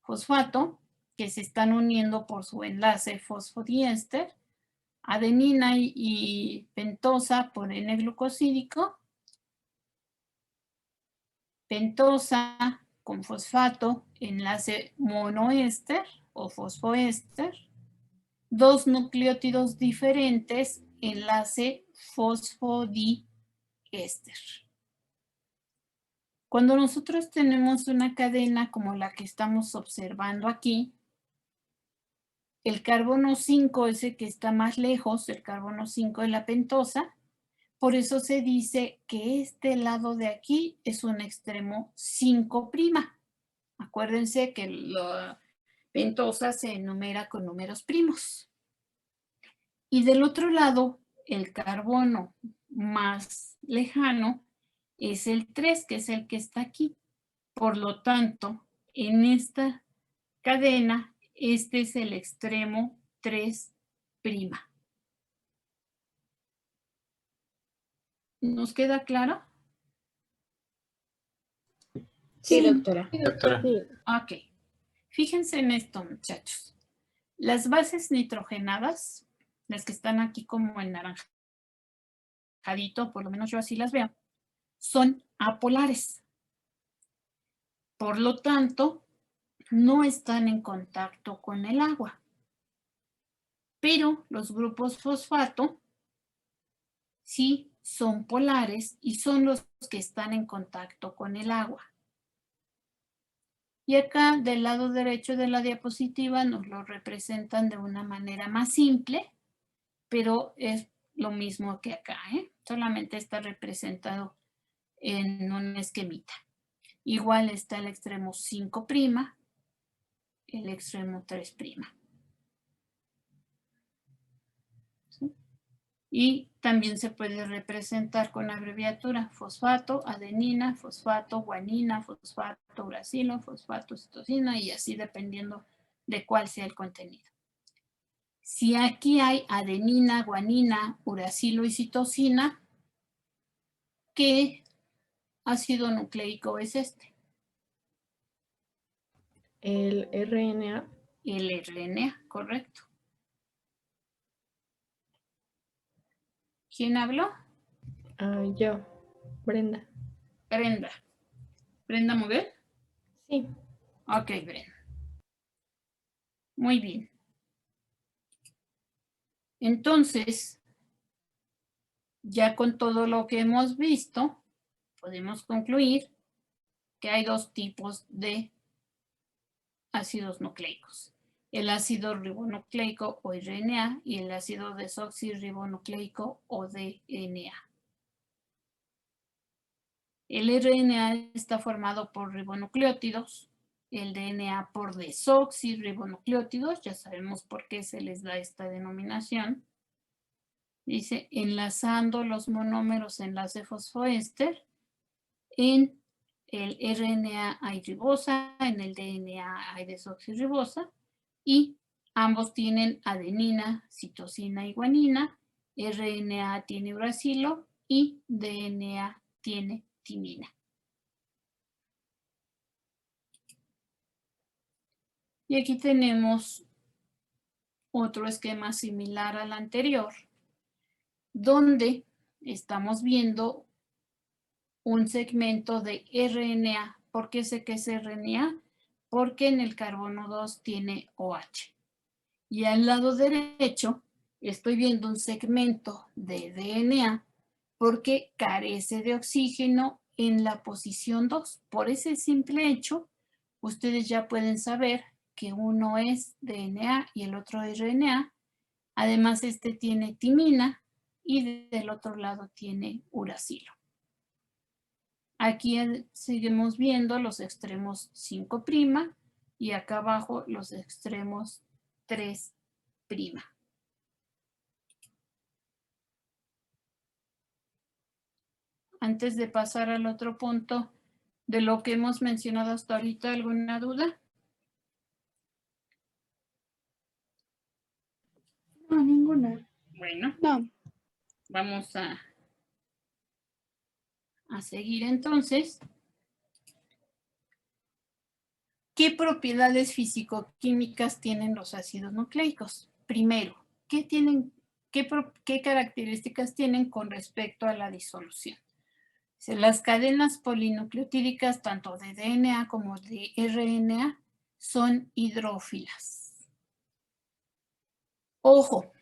fosfato, que se están uniendo por su enlace fosfodiéster, adenina y pentosa por N-glucosídico, pentosa con fosfato, enlace monoéster o fosfoéster, dos nucleótidos diferentes, enlace fosfodiéster. Cuando nosotros tenemos una cadena como la que estamos observando aquí, el carbono 5 es el que está más lejos, el carbono 5 de la pentosa, por eso se dice que este lado de aquí es un extremo 5'. Acuérdense que la pentosa se enumera con números primos. Y del otro lado, el carbono más lejano es el 3, que es el que está aquí. Por lo tanto, en esta cadena, este es el extremo 3'. ¿Nos queda claro? Sí, doctora. Doctora. Sí. Ok. Fíjense en esto, muchachos. Las bases nitrogenadas, las que están aquí como en naranjadito, por lo menos yo así las veo, son apolares. Por lo tanto, no están en contacto con el agua. Pero los grupos fosfato sí son polares y son los que están en contacto con el agua. Y acá del lado derecho de la diapositiva nos lo representan de una manera más simple, pero es lo mismo que acá, ¿eh? Solamente está representado en un esquemita. Igual está el extremo 5', el extremo 3'. ¿Sí? Y también se puede representar con abreviatura fosfato, adenina, fosfato, guanina, fosfato, uracilo, fosfato, citosina y así dependiendo de cuál sea el contenido. Si aquí hay adenina, guanina, uracilo y citosina, ¿qué ácido nucleico es este? El RNA. El RNA, correcto. ¿Quién habló? Yo, Brenda. Brenda. ¿Brenda Muguel? Sí. Ok, Brenda. Muy bien. Entonces, ya con todo lo que hemos visto, podemos concluir que hay dos tipos de ácidos nucleicos. El ácido ribonucleico o RNA y el ácido desoxirribonucleico o DNA. El RNA está formado por ribonucleótidos, el DNA por desoxirribonucleótidos, ya sabemos por qué se les da esta denominación. Dice, enlazando los monómeros enlace fosfoéster, en el RNA hay ribosa, en el DNA hay desoxirribosa y ambos tienen adenina, citosina y guanina, RNA tiene uracilo y DNA tiene timina. Y aquí tenemos otro esquema similar al anterior, donde estamos viendo un segmento de RNA. ¿Por qué sé que es RNA? Porque en el carbono 2 tiene OH. Y al lado derecho estoy viendo un segmento de DNA porque carece de oxígeno en la posición 2. Por ese simple hecho, ustedes ya pueden saber que uno es DNA y el otro es RNA. Además, este tiene timina y del otro lado tiene uracilo. Aquí seguimos viendo los extremos 5' y acá abajo los extremos 3'. Antes de pasar al otro punto de lo que hemos mencionado hasta ahorita, ¿alguna duda? No, ninguna. Bueno, No. vamos a seguir entonces. ¿qué propiedades físico-químicas tienen los ácidos nucleicos? Primero, ¿qué características tienen con respecto a la disolución? Las cadenas polinucleotídicas, tanto de DNA como de RNA, son hidrófilas. Ojo,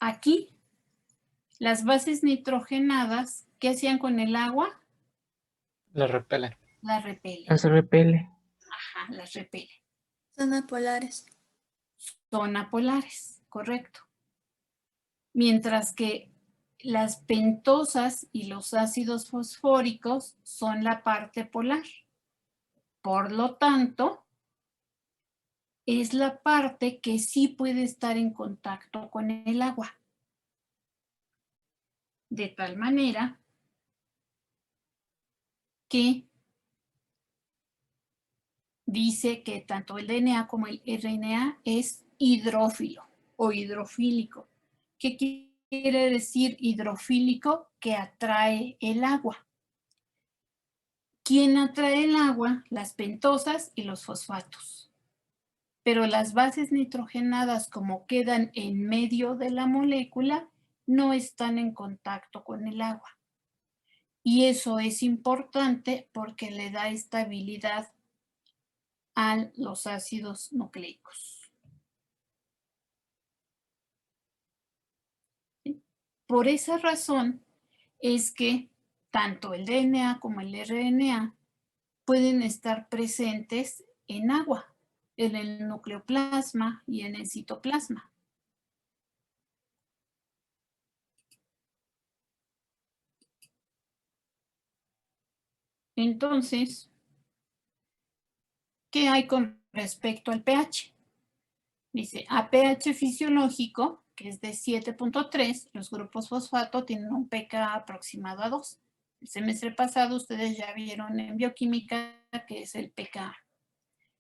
aquí las bases nitrogenadas, ¿qué hacían con el agua? La repelen. La repelen. Las repele. Ajá, las repelen. Son apolares. Son apolares, correcto. Mientras que las pentosas y los ácidos fosfóricos son la parte polar. Por lo tanto, es la parte que sí puede estar en contacto con el agua. De tal manera que dice que tanto el DNA como el RNA es hidrófilo o hidrofílico. ¿Qué quiere decir hidrofílico? Que atrae el agua. ¿Quién atrae el agua? Las pentosas y los fosfatos. Pero las bases nitrogenadas, como quedan en medio de la molécula, no están en contacto con el agua. Y eso es importante porque le da estabilidad a los ácidos nucleicos. Por esa razón es que tanto el DNA como el RNA pueden estar presentes en agua, en el nucleoplasma y en el citoplasma. Entonces, ¿qué hay con respecto al pH? Dice, a pH fisiológico, que es de 7.3, los grupos fosfato tienen un pK aproximado a 2. El semestre pasado ustedes ya vieron en bioquímica que es el pK,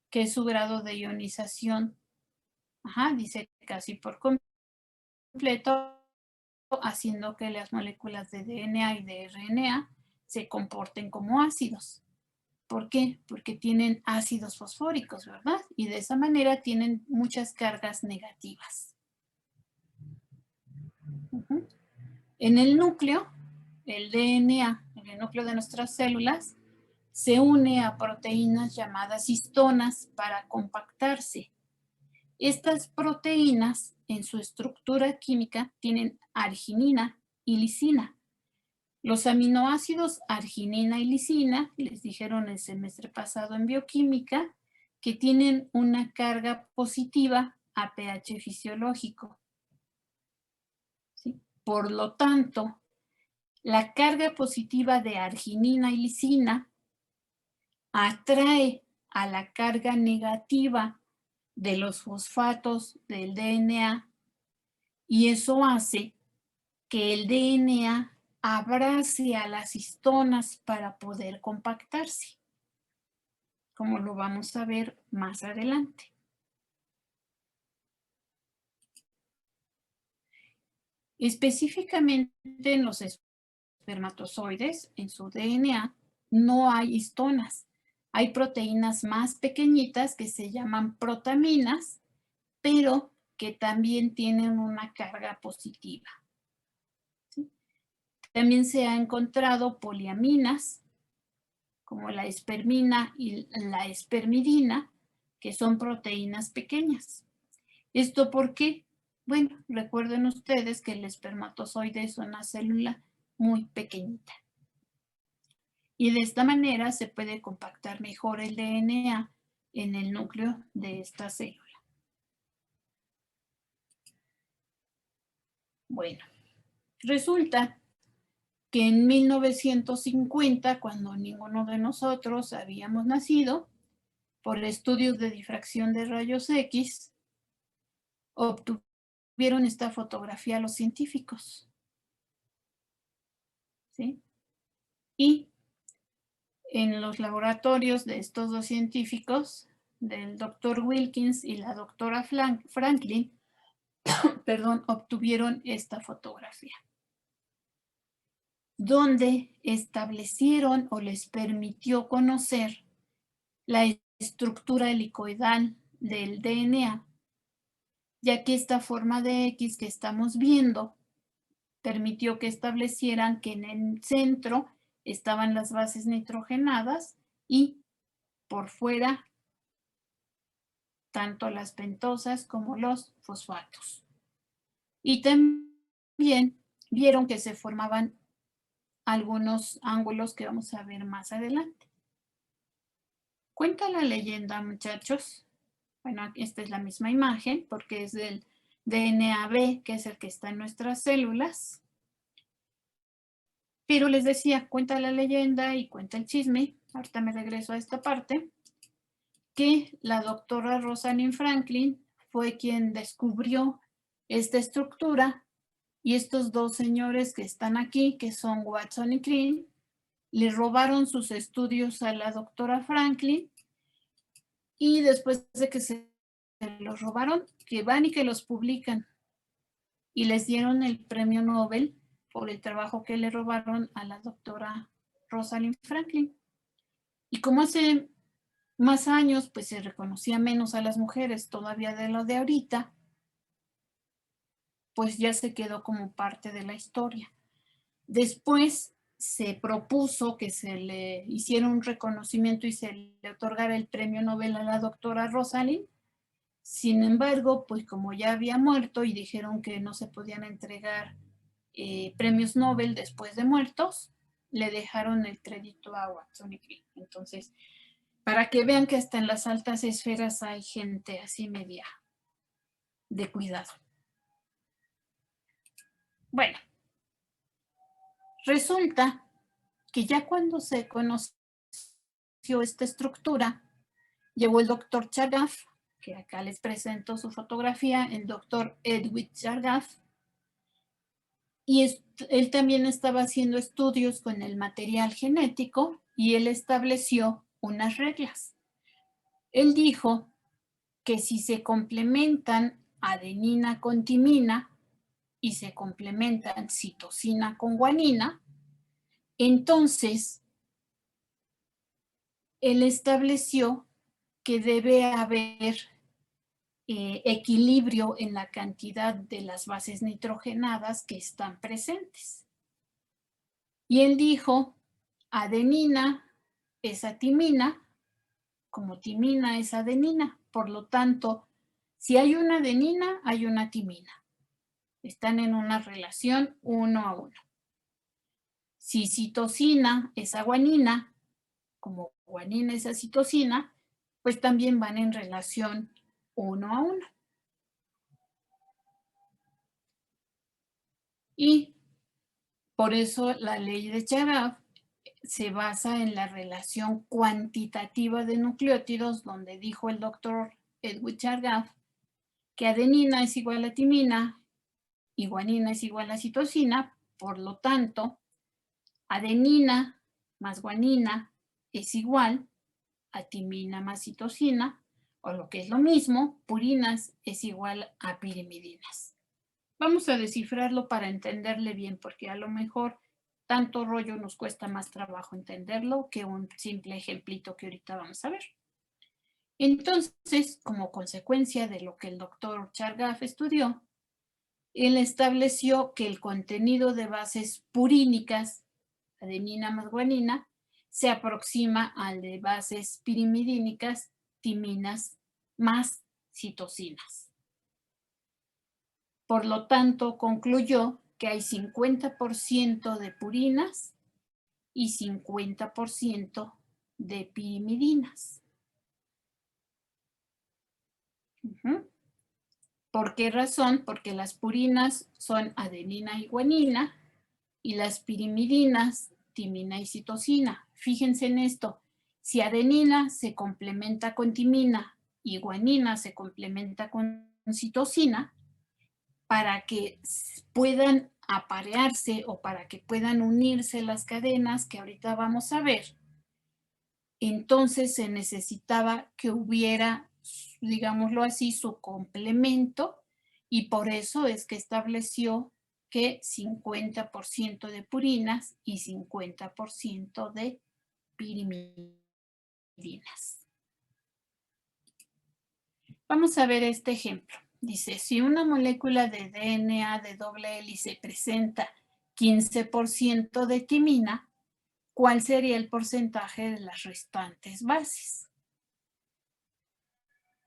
que es su grado de ionización. Ajá, dice casi por completo, haciendo que las moléculas de DNA y de RNA se comporten como ácidos. ¿Por qué? Porque tienen ácidos fosfóricos, ¿verdad? Y de esa manera tienen muchas cargas negativas. En el núcleo, el DNA, en el núcleo de nuestras células, se une a proteínas llamadas histonas para compactarse. Estas proteínas, en su estructura química, tienen arginina y lisina. Los aminoácidos arginina y lisina, les dijeron el semestre pasado en bioquímica, que tienen una carga positiva a pH fisiológico. ¿Sí? Por lo tanto, la carga positiva de arginina y lisina atrae a la carga negativa de los fosfatos del DNA y eso hace que el DNA abrace a las histonas para poder compactarse, como lo vamos a ver más adelante. Específicamente en los espermatozoides, en su DNA, no hay histonas. Hay proteínas más pequeñitas que se llaman protaminas, pero que también tienen una carga positiva. ¿Sí? También se ha encontrado poliaminas, como la espermina y la espermidina, que son proteínas pequeñas. ¿Esto por qué? Bueno, recuerden ustedes que el espermatozoide es una célula muy pequeñita. Y de esta manera se puede compactar mejor el DNA en el núcleo de esta célula. Bueno, resulta que en 1950, cuando ninguno de nosotros habíamos nacido, por estudios de difracción de rayos X, obtuvieron esta fotografía los científicos. ¿Sí? Y en los laboratorios de estos dos científicos, del doctor Wilkins y la doctora Franklin, perdón, obtuvieron esta fotografía. donde establecieron o les permitió conocer la estructura helicoidal del DNA, ya que esta forma de X que estamos viendo permitió que establecieran que en el centro estaban las bases nitrogenadas y por fuera tanto las pentosas como los fosfatos. Y también vieron que se formaban algunos ángulos que vamos a ver más adelante. Cuenta la leyenda, muchachos. Bueno, esta es la misma imagen porque es del DNA-B, que es el que está en nuestras células. Pero les decía, cuenta la leyenda y cuenta el chisme, ahorita me regreso a esta parte, que la doctora Rosalind Franklin fue quien descubrió esta estructura y estos dos señores que están aquí, que son Watson y Crick, le robaron sus estudios a la doctora Franklin y después de que se los robaron, que van y que los publican y les dieron el premio Nobel por el trabajo que le robaron a la doctora Rosalind Franklin. Y como hace más años, pues se reconocía menos a las mujeres todavía de lo de ahorita, pues ya se quedó como parte de la historia. Después se propuso que se le hiciera un reconocimiento y se le otorgara el premio Nobel a la doctora Rosalind. Sin embargo, pues como ya había muerto y dijeron que no se podían entregar premios Nobel después de muertos, le dejaron el crédito a Watson y Crick. Entonces, para que vean que hasta en las altas esferas hay gente así media de cuidado. Bueno, resulta que ya cuando se conoció esta estructura, llegó el doctor Chargaff, que acá les presento su fotografía, el doctor Edwin Chargaff, y él también estaba haciendo estudios con el material genético y él estableció unas reglas. Él dijo que si se complementan adenina con timina y se complementan citosina con guanina, entonces él estableció que debe haber equilibrio en la cantidad de las bases nitrogenadas que están presentes. Y él dijo, adenina es a timina, como timina es adenina. Por lo tanto, si hay una adenina, hay una timina. Están en una relación 1 a 1. Si citosina es a guanina, como guanina es a citosina, pues también van en relación 1 a 1. Y por eso la ley de Chargaff se basa en la relación cuantitativa de nucleótidos, donde dijo el doctor Edwin Chargaff que adenina es igual a timina y guanina es igual a citosina. Por lo tanto, adenina más guanina es igual a timina más citosina, o lo que es lo mismo, purinas es igual a pirimidinas. Vamos a descifrarlo para entenderle bien, porque a lo mejor tanto rollo nos cuesta más trabajo entenderlo que un simple ejemplito que ahorita vamos a ver. Entonces, como consecuencia de lo que el doctor Chargaff estudió, él estableció que el contenido de bases purínicas, adenina más guanina, se aproxima al de bases pirimidínicas, timinas más citosinas. Por lo tanto, concluyó que hay 50% de purinas y 50% de pirimidinas. ¿Por qué razón? Porque las purinas son adenina y guanina y las pirimidinas, timina y citosina. Fíjense en esto. Si adenina se complementa con timina y guanina se complementa con citosina, para que puedan aparearse o para que puedan unirse las cadenas que ahorita vamos a ver, entonces se necesitaba que hubiera, digámoslo así, su complemento, y por eso es que estableció que 50% de purinas y 50% de pirimidinas. Vamos a ver este ejemplo. Dice, si una molécula de DNA de doble hélice presenta 15% de timina, ¿cuál sería el porcentaje de las restantes bases?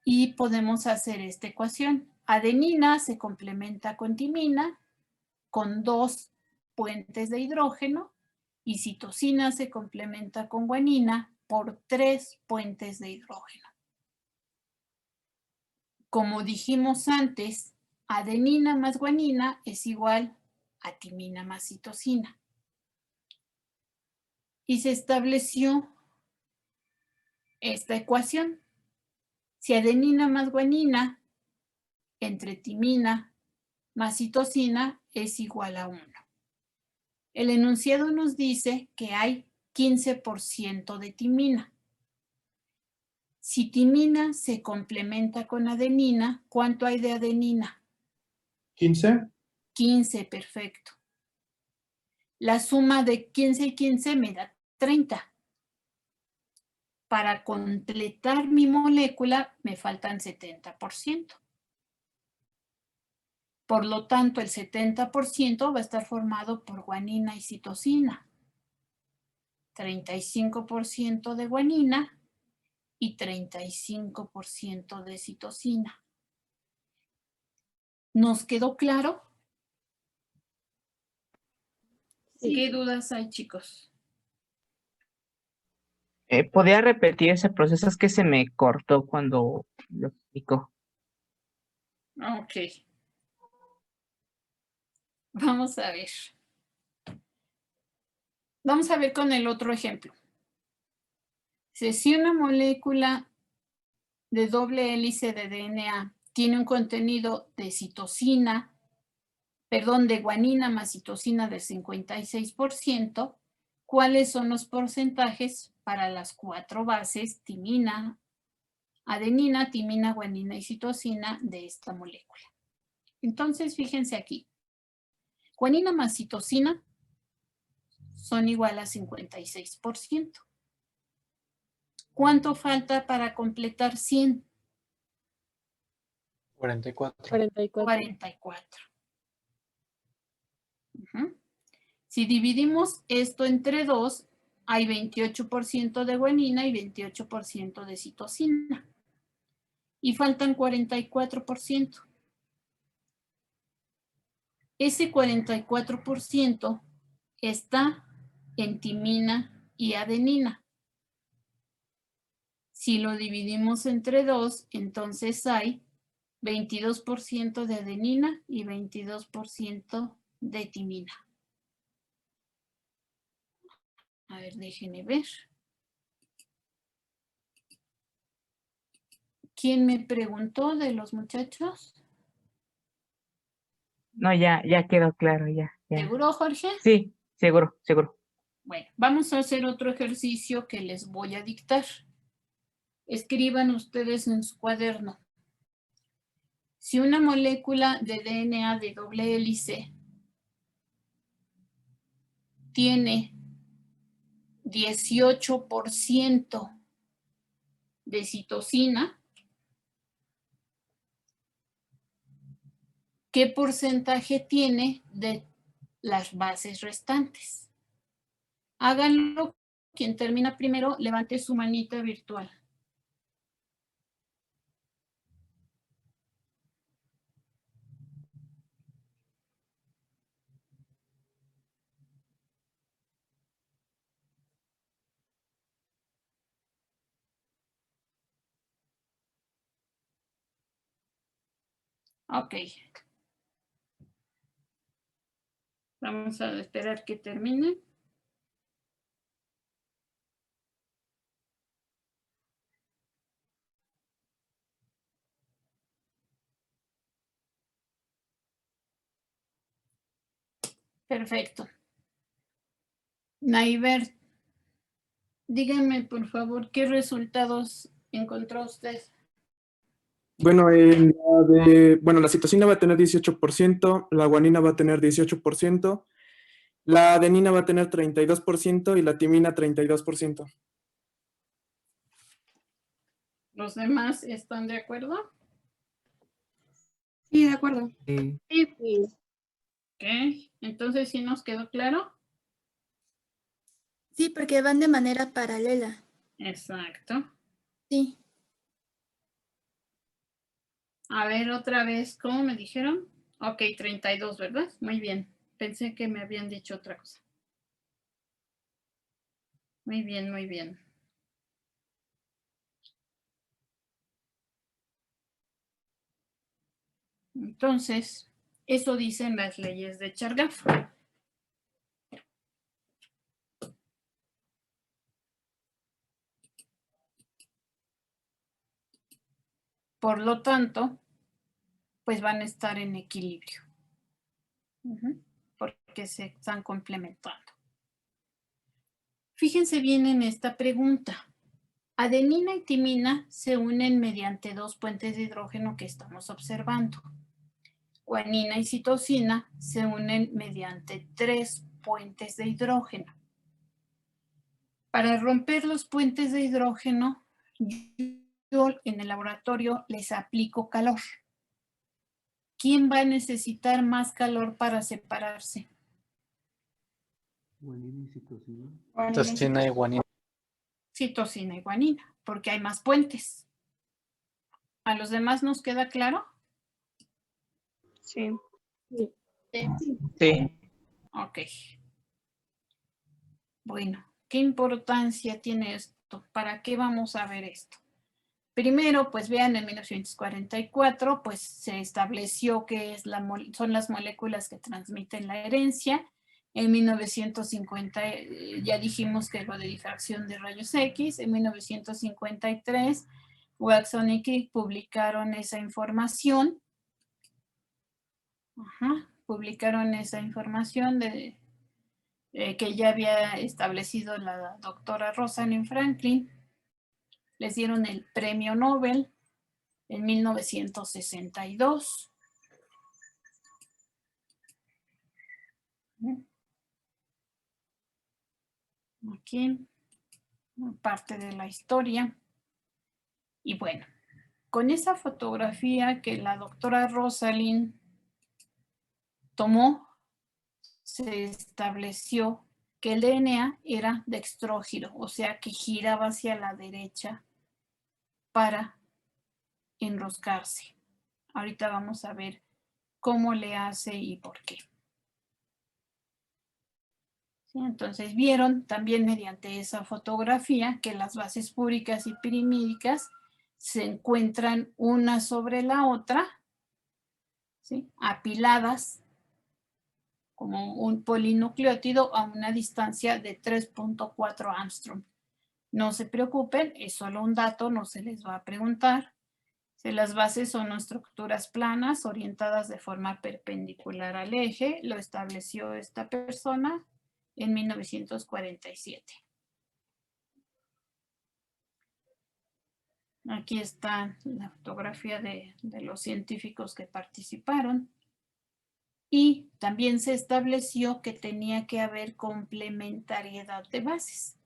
Y podemos hacer esta ecuación. Adenina se complementa con timina con 2 puentes de hidrógeno y citosina se complementa con guanina por 3 puentes de hidrógeno. Como dijimos antes, adenina más guanina es igual a timina más citosina. Y se estableció esta ecuación. Si adenina más guanina entre timina más citosina es igual a 1. El enunciado nos dice que hay 15% de timina. Si timina se complementa con adenina, ¿cuánto hay de adenina? 15. 15, perfecto. La suma de 15 y 15 me da 30. Para completar mi molécula me faltan 70%. Por lo tanto, el 70% va a estar formado por guanina y citosina. 35% de guanina y 35% de citosina. ¿Nos quedó claro? Sí. ¿Qué dudas hay, chicos? ¿Podría repetir ese proceso? Es que se me cortó cuando lo explicó. Ok. Vamos a ver. Vamos a ver con el otro ejemplo. Si una molécula de doble hélice de DNA tiene un contenido de citosina, perdón, de guanina más citosina del 56%, ¿cuáles son los porcentajes para las 4 bases timina, adenina, timina, guanina y citosina de esta molécula? Entonces, fíjense aquí. Guanina más citosina son igual a 56%. ¿Cuánto falta para completar 100? 44. 44. 44. Si dividimos esto entre 2, hay 28% de guanina y 28% de citosina. Y faltan 44%. Ese 44% está en timina y adenina. Si lo dividimos entre 2, entonces hay 22% de adenina y 22% de timina. A ver, déjenme ver. ¿Quién me preguntó de los muchachos? No, ya quedó claro, ya. ¿Seguro, Jorge? Sí, seguro. Bueno, vamos a hacer otro ejercicio que les voy a dictar. Escriban ustedes en su cuaderno. Si una molécula de DNA de doble hélice tiene 18% de citosina, ¿qué porcentaje tiene de las bases restantes? Háganlo. Quien termina primero, levante su manita virtual. Ok. Vamos a esperar que termine. Perfecto. Naiber, díganme por favor qué resultados encontró usted. Bueno, la citosina va a tener 18%, la guanina va a tener 18%, la adenina va a tener 32% y la timina 32%. ¿Los demás están de acuerdo? Sí, de acuerdo. Ok, entonces sí nos quedó claro. Sí, porque van de manera paralela. Exacto. Sí. A ver, otra vez, ¿cómo me dijeron? Ok, 32, ¿verdad? Muy bien. Pensé que me habían dicho otra cosa. Muy bien, muy bien. Entonces, eso dicen las leyes de Chargaff. Por lo tanto, pues van a estar en equilibrio. Porque se están complementando. Fíjense bien en esta pregunta. Adenina y timina se unen mediante dos puentes de hidrógeno que estamos observando. Guanina y citosina se unen mediante 3 puentes de hidrógeno. Para romper los puentes de hidrógeno, yo en el laboratorio les aplico calor. ¿Quién va a necesitar más calor para separarse? Guanina y citosina. Guanina y Citosina y guanina. Citosina y guanina, porque hay más puentes. ¿A los demás nos queda claro? Sí. Sí. Ok. Bueno, ¿qué importancia tiene esto? ¿Para qué vamos a ver esto? Primero, pues vean, en 1944, pues se estableció que son las moléculas que transmiten la herencia. En 1950 ya dijimos que lo de difracción de rayos X. En 1953, Watson y Crick publicaron esa información. Publicaron esa información que ya había establecido la doctora Rosalind Franklin. Les dieron el premio Nobel en 1962. Aquí, parte de la historia. Y bueno, con esa fotografía que la doctora Rosalind tomó, se estableció que el DNA era dextrógiro, o sea que giraba hacia la derecha para enroscarse. Ahorita vamos a ver cómo le hace y por qué. ¿Sí? Entonces vieron también mediante esa fotografía que las bases púricas y pirimídicas se encuentran una sobre la otra, ¿sí? Apiladas como un polinucleótido a una distancia de 3.4 Armstrong. No se preocupen, es solo un dato, no se les va a preguntar. Si las bases son estructuras planas orientadas de forma perpendicular al eje, lo estableció esta persona en 1947. Aquí está la fotografía de los científicos que participaron. Y también se estableció que tenía que haber complementariedad de bases.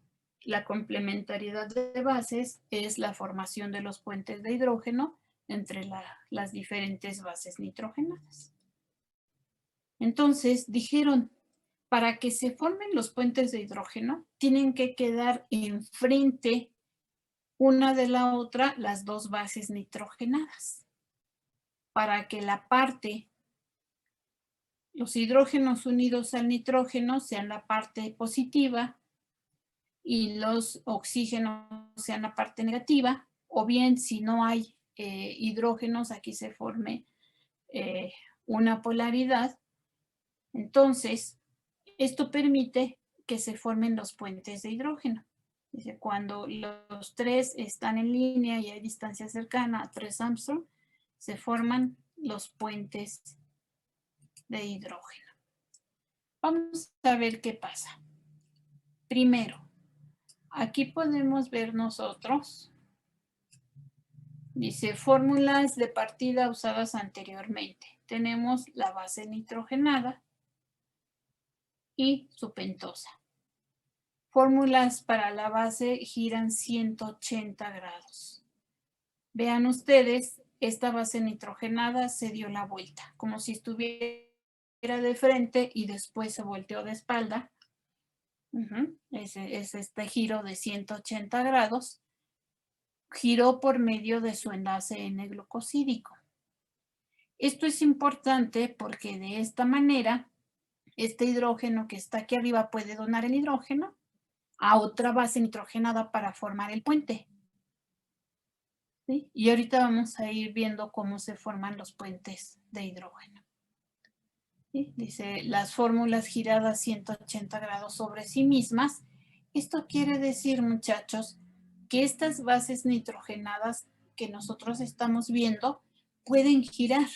La complementariedad de bases es la formación de los puentes de hidrógeno entre las diferentes bases nitrogenadas. Entonces dijeron, para que se formen los puentes de hidrógeno, tienen que quedar enfrente una de la otra las dos bases nitrogenadas. Para que la parte, los hidrógenos unidos al nitrógeno sean la parte positiva y los oxígenos sean la parte negativa, o bien si no hay hidrógenos, aquí se forme una polaridad. Entonces, esto permite que se formen los puentes de hidrógeno. Dice, cuando los tres están en línea y hay distancia cercana a 3 Armstrong, se forman los puentes de hidrógeno. Vamos a ver qué pasa. Primero, aquí podemos ver nosotros Dice fórmulas de partida usadas anteriormente. Tenemos la base nitrogenada y su pentosa. Fórmulas para la base giran 180 grados. Vean ustedes, esta base nitrogenada se dio la vuelta, como si estuviera de frente y después se volteó de espalda. Es este giro de 180 grados. Giró por medio de su enlace N-glucosídico. Esto es importante porque de esta manera, este hidrógeno que está aquí arriba puede donar el hidrógeno a otra base nitrogenada para formar el puente. ¿Sí? Y ahorita vamos a ir viendo cómo se forman los puentes de hidrógeno. ¿Sí? Dice, las fórmulas giradas 180 grados sobre sí mismas. Esto quiere decir, muchachos, que estas bases nitrogenadas que nosotros estamos viendo pueden girar.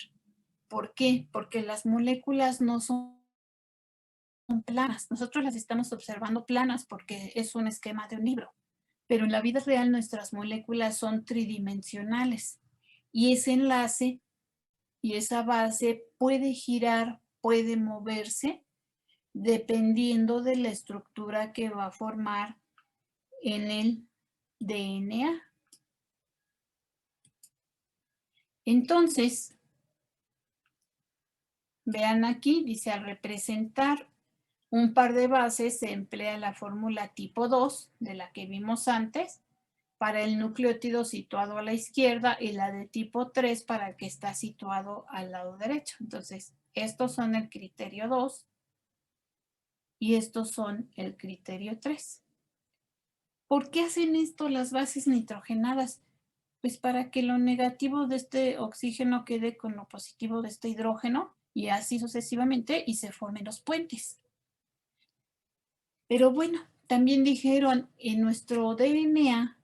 ¿Por qué? Porque las moléculas no son planas. Nosotros las estamos observando planas porque es un esquema de un libro. Pero en la vida real nuestras moléculas son tridimensionales. Y ese enlace y esa base puede girar, puede moverse, dependiendo de la estructura que va a formar en el DNA. Entonces, vean aquí, dice, al representar un par de bases se emplea la fórmula tipo 2, de la que vimos antes, para el nucleótido situado a la izquierda y la de tipo 3 para el que está situado al lado derecho. Entonces, estos son el criterio 2 y estos son el criterio 3. ¿Por qué hacen esto las bases nitrogenadas? Pues para que lo negativo de este oxígeno quede con lo positivo de este hidrógeno y así sucesivamente y se formen los puentes. Pero bueno, también dijeron en nuestro DNA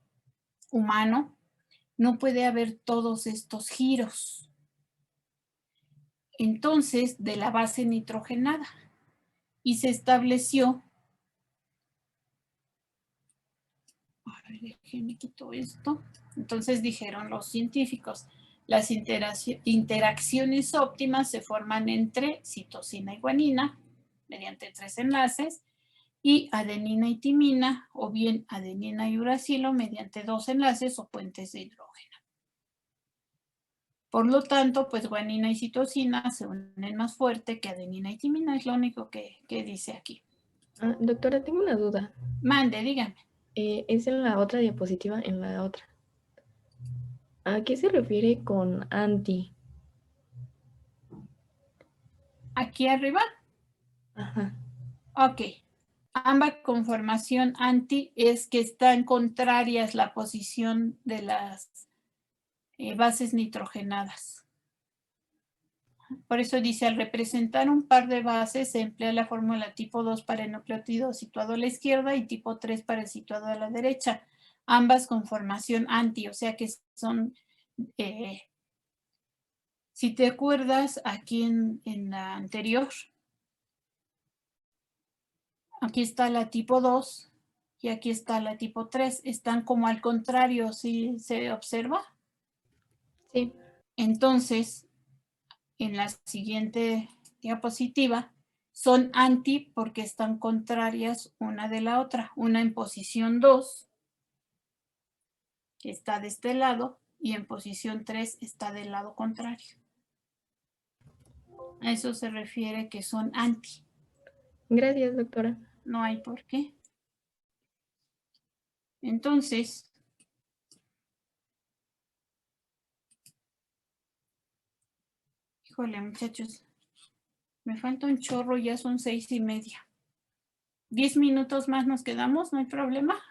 humano no puede haber todos estos giros. Entonces, de la base nitrogenada. Y se estableció, a ver, déjenme quito esto. Entonces dijeron los científicos, las interacciones óptimas se forman entre citosina y guanina mediante 3 enlaces y adenina y timina o bien adenina y uracilo mediante 2 enlaces o puentes de hidrógeno. Por lo tanto, pues guanina y citosina se unen más fuerte que adenina y timina, es lo único que dice aquí. Doctora, tengo una duda. Mande, dígame. Es en la otra diapositiva, en la otra. ¿A qué se refiere con anti? ¿Aquí arriba? Ajá. Ok. Ambas conformación anti es que están contrarias la posición de las bases nitrogenadas. Por eso dice, al representar un par de bases se emplea la fórmula tipo 2 para el nucleótido situado a la izquierda y tipo 3 para el situado a la derecha. Ambas con formación anti, o sea que son, si te acuerdas, aquí en la anterior, aquí está la tipo 2 y aquí está la tipo 3. Están como al contrario, ¿sí se observa? Sí. Entonces, en la siguiente diapositiva, son anti porque están contrarias una de la otra. Una en posición 2 está de este lado y en posición 3 está del lado contrario. A eso se refiere que son anti. Gracias, doctora. No hay por qué. Entonces, híjole, muchachos, me falta un chorro, ya son 6:30. 10 minutos más nos quedamos, ¿no hay problema?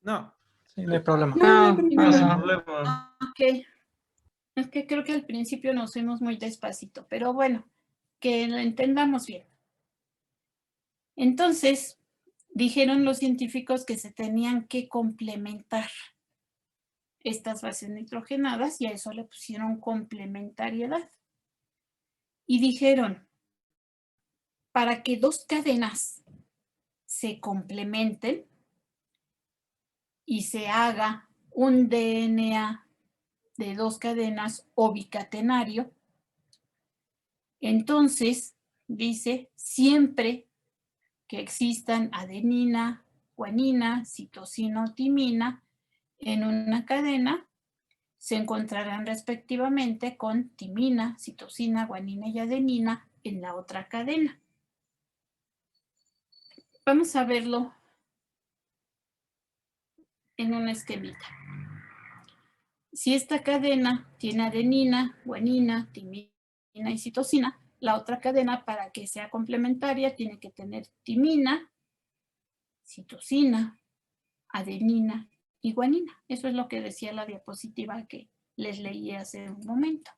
No, sí, no hay problema. No, No. no. Ok. Es que creo que al principio nos fuimos muy despacito, pero bueno, que lo entendamos bien. Entonces, dijeron los científicos que se tenían que complementar estas bases nitrogenadas y a eso le pusieron complementariedad. Y dijeron, para que 2 cadenas se complementen y se haga un DNA de dos cadenas o bicatenario, entonces dice siempre que existan adenina, guanina, citosina o timina en una cadena, se encontrarán respectivamente con timina, citosina, guanina y adenina en la otra cadena. Vamos a verlo en un esquemita. Si esta cadena tiene adenina, guanina, timina y citosina, la otra cadena, para que sea complementaria, tiene que tener timina, citosina, adenina y guanina. Eso es lo que decía la diapositiva que les leí hace un momento.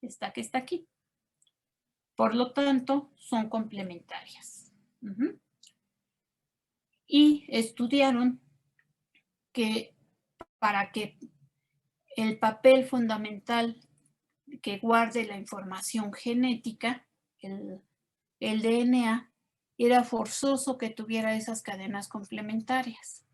Esta que está aquí. Por lo tanto, son complementarias. Y estudiaron que para que el papel fundamental que guarde la información genética, el DNA, era forzoso que tuviera esas cadenas complementarias.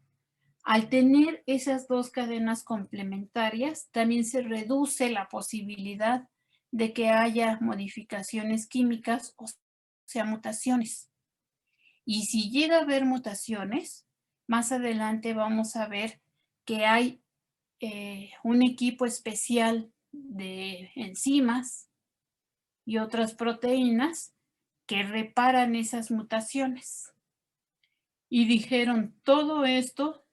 Al tener esas dos cadenas complementarias, también se reduce la posibilidad de que haya modificaciones químicas, o sea, mutaciones. Y si llega a haber mutaciones, más adelante vamos a ver que hay un equipo especial de enzimas y otras proteínas que reparan esas mutaciones. Y dijeron, todo esto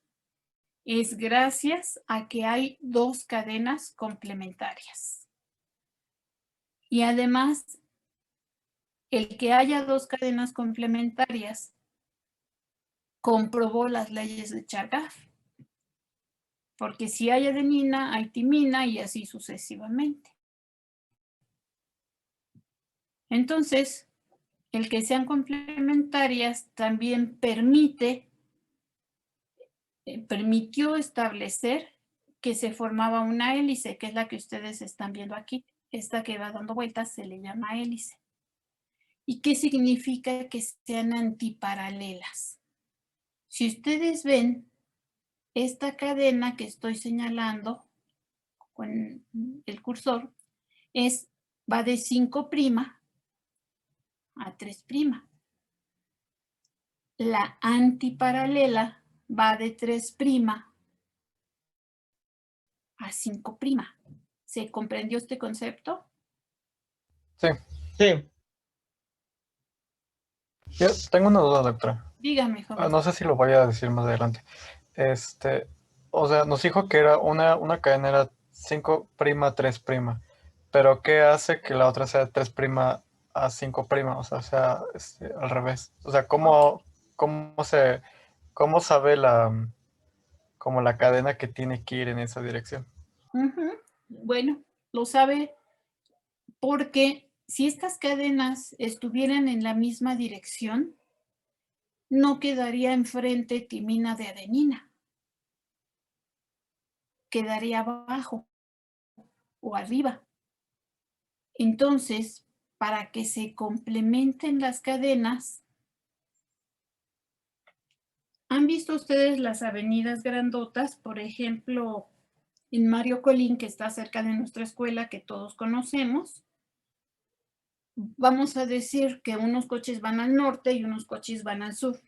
es gracias a que hay dos cadenas complementarias. Y además, el que haya dos cadenas complementarias comprobó las leyes de Chargaff. Porque si hay adenina, hay timina y así sucesivamente. Entonces, el que sean complementarias también permitió establecer que se formaba una hélice, que es la que ustedes están viendo aquí. Esta que va dando vueltas se le llama hélice. ¿Y qué significa que sean antiparalelas? Si ustedes ven, esta cadena que estoy señalando con el cursor va de 5' a 3'. La antiparalela va de 3' a 5'. ¿Se comprendió este concepto? Sí. Sí. Yo tengo una duda, doctora. Dígame, joven. No sé si lo voy a decir más adelante. O sea, nos dijo que era una cadena era 5' a 3'. Pero ¿qué hace que la otra sea 3' a 5'? O sea, al revés. O sea, ¿cómo sabe como la cadena que tiene que ir en esa dirección? Bueno, lo sabe porque si estas cadenas estuvieran en la misma dirección, no quedaría enfrente timina de adenina. Quedaría abajo o arriba. Entonces, para que se complementen las cadenas, ¿han visto ustedes las avenidas grandotas? Por ejemplo, en Mario Colín, que está cerca de nuestra escuela, que todos conocemos. Vamos a decir que unos coches van al norte y unos coches van al sur.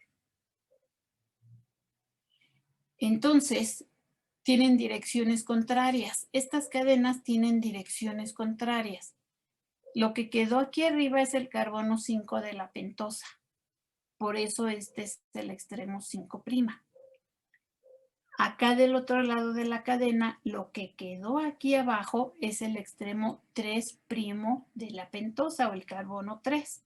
Entonces, tienen direcciones contrarias. Estas cadenas tienen direcciones contrarias. Lo que quedó aquí arriba es el carbono 5 de la pentosa. Por eso este es el extremo 5'. Acá del otro lado de la cadena, lo que quedó aquí abajo es el extremo 3' de la pentosa o el carbono 3'.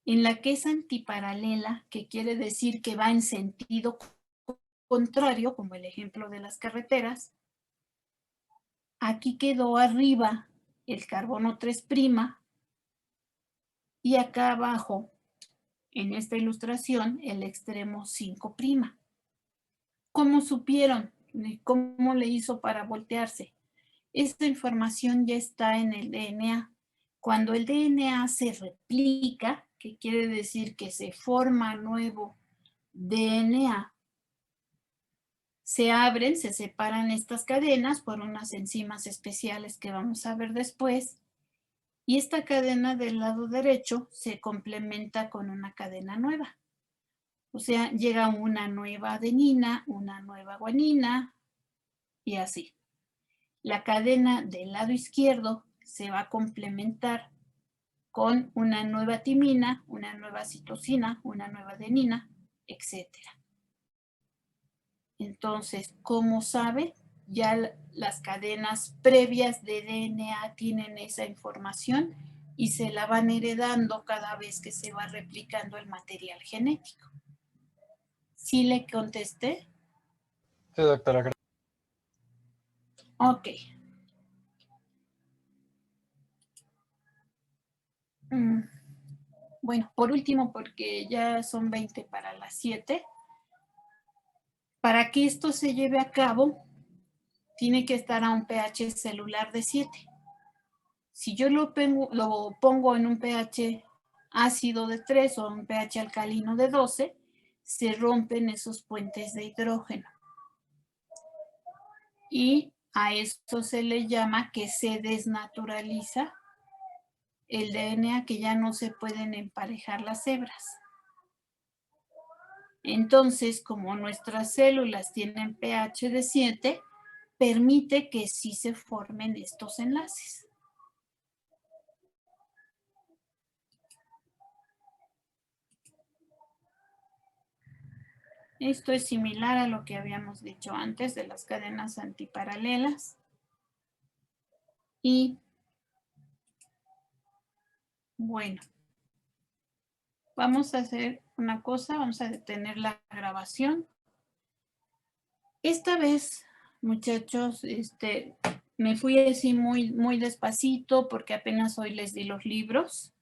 En la que es antiparalela, que quiere decir que va en sentido contrario, como el ejemplo de las carreteras, aquí quedó arriba el carbono 3' y acá abajo, en esta ilustración, el extremo 5'. ¿Cómo supieron? ¿Cómo le hizo para voltearse? Esta información ya está en el DNA. Cuando el DNA se replica, que quiere decir que se forma nuevo DNA, Se abren, se separan estas cadenas por unas enzimas especiales que vamos a ver después. Y esta cadena del lado derecho se complementa con una cadena nueva. O sea, llega una nueva adenina, una nueva guanina y así. La cadena del lado izquierdo se va a complementar con una nueva timina, una nueva citosina, una nueva adenina, etc. Entonces, ¿cómo sabe? Ya las cadenas previas de DNA tienen esa información y se la van heredando cada vez que se va replicando el material genético. ¿Sí le contesté? Sí, doctora. Ok. Bueno, por último, porque ya son 20 para las 7, para que esto se lleve a cabo, tiene que estar a un pH celular de 7. Si yo lo pongo en un pH ácido de 3 o un pH alcalino de 12, se rompen esos puentes de hidrógeno. Y a esto se le llama que se desnaturaliza el DNA, que ya no se pueden emparejar las hebras. Entonces, como nuestras células tienen pH de 7, permite que sí se formen estos enlaces. Esto es similar a lo que habíamos dicho antes de las cadenas antiparalelas. Y bueno, vamos a hacer una cosa, vamos a detener la grabación. Esta vez, muchachos, me fui así muy despacito porque apenas hoy les di los libros.